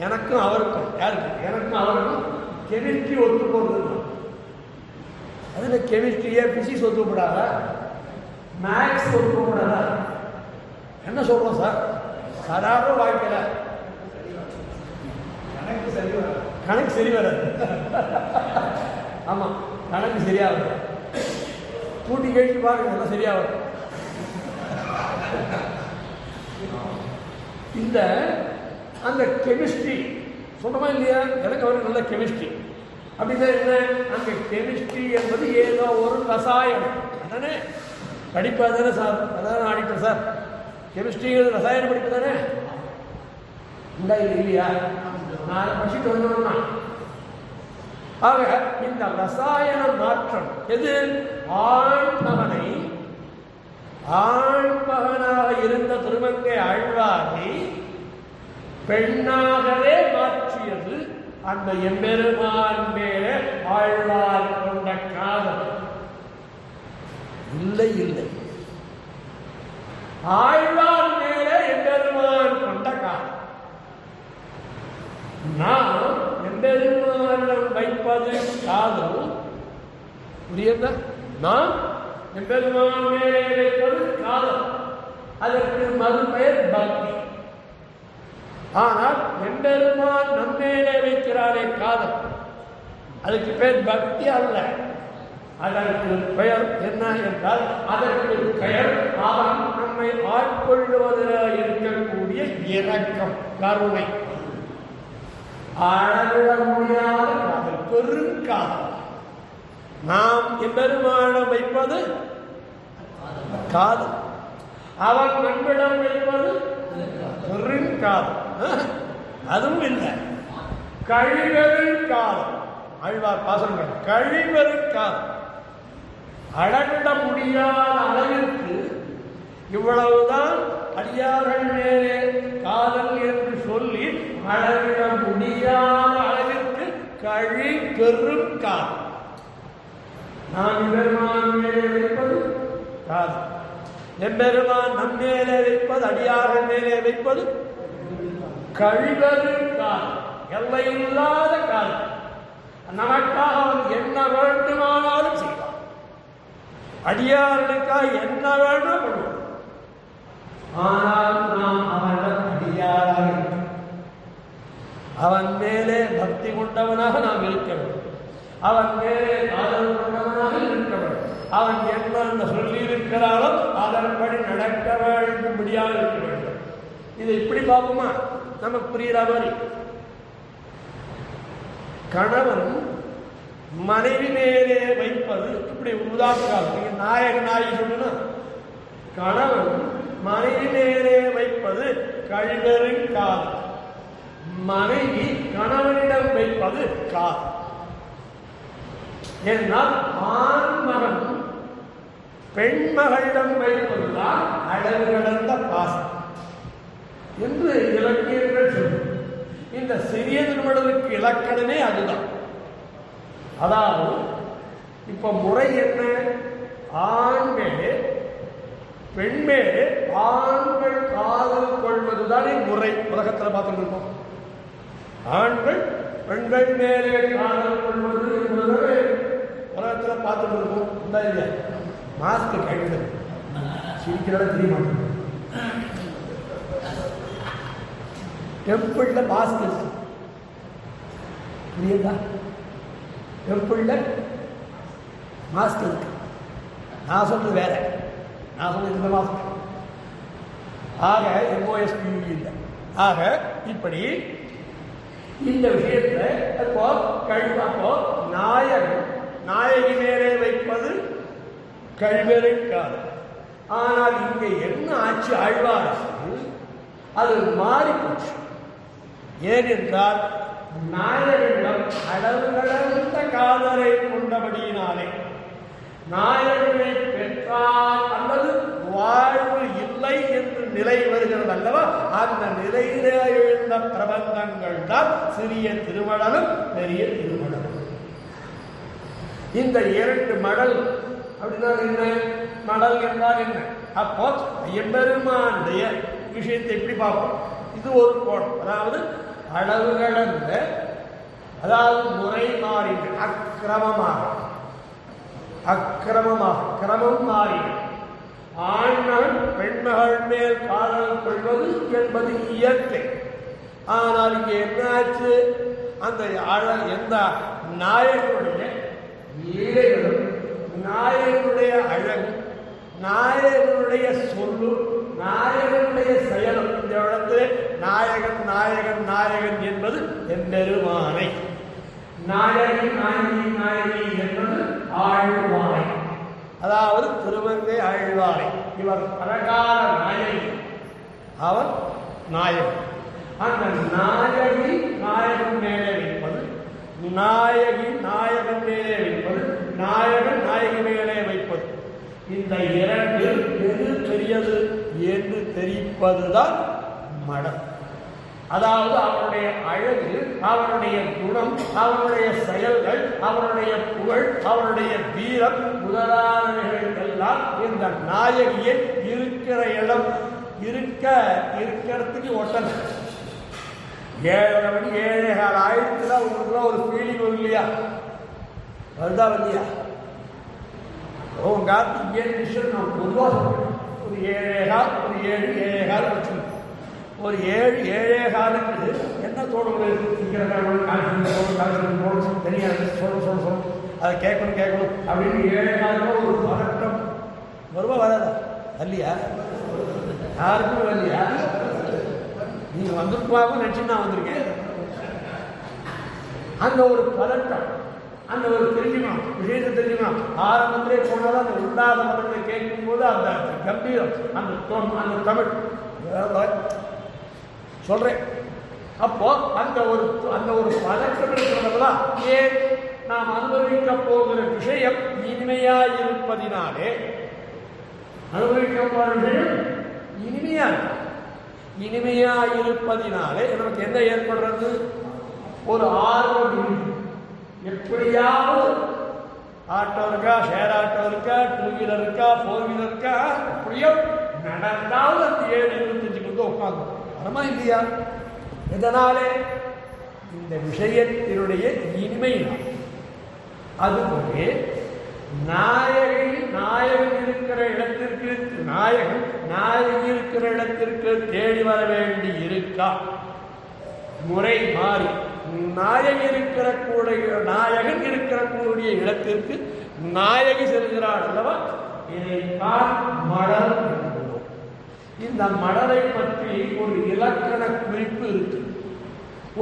எனக்கும் அவருக்கும் கெமிஸ்ட்ரி ஒத்து போடுறது. அதுல கெமிஸ்ட்ரியே பிசிக்ஸ் ஒத்துப்படாத, மேக்ஸ் ஒத்துப்படாத. என்ன சொல்றோம் சார், சாதாரண வாழ்க்கையில கணக்கு சரி வராது. ஆமா, கணக்கு சரியா வரும். கூட்டி கழிச்சு பாருங்க, எல்லாம் சரியா வரும். இந்த அந்த கெமிஸ்ட்ரி சொல்றோமா இல்லையா? எனக்கு அவருக்கு நல்ல கெமிஸ்ட்ரி அப்படின்னா என்ன, அங்க கெமிஸ்ட்ரி என்பது ஏதோ ஒரு ரசாயனம் அதானே படிப்பு தானே சார், அதான் ஆடிட்டர் சார். கெமிஸ்ட்ரிங்கிறது ரசாயன படிப்பு தானே இல்லை இல்லையா? நான் படிச்சுட்டு வந்தோம்னா ஆக இந்த ரசாயன மாற்றம் எது? ஆண்மகனை ஆண்மகனாக இருந்த திருமங்கை ஆழ்வாரை பெண்ணாகவே மாற்றியது அந்த எம்பெருமான் மேலே ஆழ்வார் கொண்ட காதல். இல்லை இல்லை, ஆழ்வார் மேலே எம்பெருமான் கொண்ட காதல். நாம் எம்பெருமானம் வைப்பது காதல் புரியுதா? நாம் எம்பெருமான் மேலே வைப்பது காதல், அதற்கு மறுபெயர் பக்தி. ஆனால் எம்பெருமான் நம்மேலே வைக்கிறாரே காதல், அதுக்கு பேர் பக்தி அல்ல. அதற்கு பெயர் என்ன என்றால், அதற்கு பெயர் அவன் நம்மை ஆட்கொள்ளுவதில் இருக்கக்கூடிய இரக்கம், கருணை. அளவிட முடியாத காதல், பெருங்காதல். நாம் எம்பெருமானம் வைப்பது காதல், அவன் நம்மிடம் வைப்பது பெருங்காதல். அதுவும் இல்லை, கழிவெருங்காதல். ஆழ்வார் பாசனம் கழிவெருங்காதல். அளவிட முடியாத அளவிற்கு இவ்வளவுதான் அடியார்கள் மேலே காதல் என்று சொல்லி அளவிட முடியாத அளவிற்கு கழி பெரும் காதல். நாம் எம்பெருமான் மேலே வைப்பது காதல், எம்பெருமான் நம் மேலே வைப்பது, அடியார்கள் மேலே வைப்பது கழிவது காதல், எல்லையில்லாத காதல். நமக்காக அவன் என்ன வேண்டுமானாலும் செய்வான், அடியார்களுக்காக என்ன வேண்டும் பண்ணுவான். ஆனால் நாம் அவனிடம் அடியாராக அவன் மேலே பக்தி கொண்டவனாக நாம் இருக்க வேண்டும், அவன் மேலே காதல் கொண்டவனாக இருக்க வேண்டும். அவன் என்ன சொல்லியிருக்கிறானோ அதன்படி நடக்க வேண்டும்படியாக இருக்க வேண்டும். இதை இப்படி பார்ப்போமா? நமக்கு புரிகிற மாதிரி, கணவன் மனைவி மேலே வைப்பது இப்படி உதாரணம். நீங்க நாயகன் நாயகி சொல்லுன்னா, கணவன் மனைவி மேலே வைப்பது கழிவெறின் காதல், மனைவி கணவனிடம் வைப்பது காதல். என்றால் ஆண்மகன் பெண்மகளிடம் வைப்பதுதான் அளவு கடந்த பாசம் என்று இலக்கியங்கள் சொல்லும். இந்த சிறிய திருமணத்துக்கு இலக்கணமே அதுதான். அதாவது இப்ப முறை என்ன? ஆண் மேலே பெண் மேலே ஆண்கள் காதல் கொள்வதுதானே முறை. உலகத்தில் பார்த்துட்டு இருக்கோம், ஆண்கள் பெண்கள் மேலே காதல் கொள்வது என்பது உலகத்தில் பார்த்துட்டு இருக்கோம். இந்த இல்லையா? மாஸ்க் கைவிடு, சிரிக்கிறத தெரிய மாட்டேங்குது. டெம்பிள்ல மாஸ்க் இருக்கு, புரியுதா? டெம்பிள்ல மாஸ்க் இருக்கு. நான் சொல்றது வேற, நான் சொல்றது இந்த மாஸ்க். ஆக எம்ஓஎஸ்பி இல்லை. ஆக இப்படி இந்த விஷயத்துல இப்போ கழிவாப்போ நாயகன் நாயகி மேலே வைப்பது கழிவெறிக்காது. ஆனால் இங்கே என்ன ஆட்சி? ஆழ்வாரசு அது மாறி போச்சு. ஏனென்றால் நாயகனிடம் அளவு கடந்த காதலை கொண்டபடியினாலே நாயகனை பெற்றார் அல்லது வாழ்வு இல்லை என்று நிலை வருகிறது அல்லவா? அந்த நிலையிலே எழுந்த பிரபந்தங்கள் தான் சிறிய திருமடலும் பெரிய திருமடலும். இந்த இரண்டு மடல் அப்படின்னா என்ன? மடல் என்றால் என்ன? அப்போ எம்பெருமானுடைய விஷயத்தை எப்படி பார்ப்போம்? இது ஒரு கோணம். அதாவது அளவு கடந்த, அதாவது முறை மாறின, அக்கிரமமாக கிரமம் மாறின ஆண்கள் பெண்மகள் மேல் காதல் கொள்வது என்பது இயற்கை. ஆனால் இங்கே என்னாச்சு? அந்த எந்த நாயகனுடைய ஈழைகளும் நாயகனுடைய அழகு, நாயகனுடைய சொல்லு, நாயகனுடைய செயலும், இந்த இடத்துல நாயகன் நாயகன் நாயகன் என்பது எம்பெருமானை, நாயகி நாயகி நாயகி என்ற அதாவது திருமங்கை ஆழ்வாரை. இவர் பரகால நாயகி, அவர் நாயகி. அந்த நாயகி நாயகன் மேலே வைப்பது, நாயகி நாயகன் மேலே வைப்பது, நாயகன் நாயகி மேலே வைப்பது, இந்த இரண்டில் எது பெரியது என்று தெரிவிப்பதுதான் மடம். அதாவது அவருடைய அழகு, அவருடைய குணம், அவருடைய செயல்கள், அவருடைய புகழ், அவருடைய வீரம் முதலானவைகள் எல்லாம் இந்த நாயகியை இருக்கிற இடம் இருக்கிறதுக்கு ஒட்டல். 7:30 மணி 7:15 ஆயிரத்துல உங்களுக்கு ஒரு ஃபீலிங் வரும் இல்லையா? அதுதான் இல்லையா? உங்க ஏழு விஷயம் நான் பொதுவாக சொல்றேன். ஒரு 7:15, ஒரு 7:15 வச்சுருக்கோம். ஒரு 7:15 என்ன தோணுது? தெரியாது, சொல்ல அதை கேட்கணும் அப்படின்னு 7:15 ஒரு பதட்டம் வருவா வராதா? இல்லையா? யாருக்குமே வரலையா? நீங்க வந்திருப்பாங்க நினைச்சு நான் வந்திருக்கேன். அந்த ஒரு பதட்டம், அந்த ஒரு தெரிஞ்சுக்கணும், விஷயத்தை தெரிஞ்சுக்கணும். ஆரம்பத்திலே போனாலும் அந்த உள்ளாத மதங்களை கேட்கும் போது அந்த கம்பீரம், அந்த தமிழ் சொல்றேன். அப்போ அந்த ஒரு பதட்டம் இருக்கிறதா, ஏன் நாம் அனுபவிக்க போகிற விஷயம் இனிமையாயிருப்பதினாலே, அனுபவிக்க போகிற விஷயம் இனிமையாயிருப்பதினாலே நமக்கு என்ன ஏற்படுறது? ஒரு ஆர்வம். எப்படியாவது ஆட்டோ இருக்கா, ஷேர் ஆட்டோ இருக்கா, 2 வீலர் இருக்கா, 4 வீலர் இருக்கா, எப்படியோ நடந்தாலும் அந்த 7:25 உட்காந்து வரமா இல்லையா? இதனாலே இந்த விஷயத்தினுடைய இனிமை. அதுபோல நாயகன் இருக்கிற இடத்திற்கு, நாயகி இருக்கிற இடத்திற்கு தேடி வர வேண்டி இருக்கா? முறை மாறி நாயகன் இருக்கக்கூடிய இடத்திற்கு நாயகி செல்கிறாள் அல்லவா? இதைத்தான் மடல் என்கிறோம். இந்த மடலை பற்றி ஒரு இலக்கண குறிப்பு இருக்கு.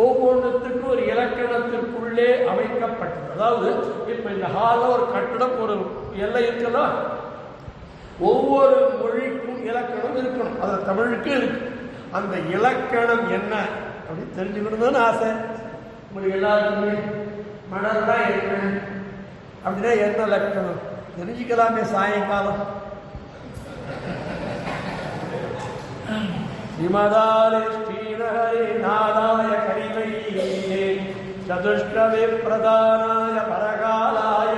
ஒவ்வொன்றுத்துக்கும் ஒரு இலக்கணத்திற்குள்ளே அமைக்கப்பட்டது. அதாவது இப்ப இந்த ஹாலில் ஒரு கட்டடம், ஒரு எல்லை இருக்குதா? ஒவ்வொரு மொழிக்கும் இலக்கணம் இருக்கணும். அது தமிழுக்கு இருக்கு. அந்த இலக்கணம் என்ன அப்படின்னு தெரிஞ்சுக்கணும்னு ஆசை உங்களுக்கு எல்லாருக்குமே. மடல் தான் என்ன அப்படின்னா என்ன இலக்கணம் தெரிஞ்சுக்கலாமே சாயங்காலம். விமதாலே ஸ்ரீநகரே நாதாய கரிவையே சதுஷ்டவே பிரதானாய பரகாலாய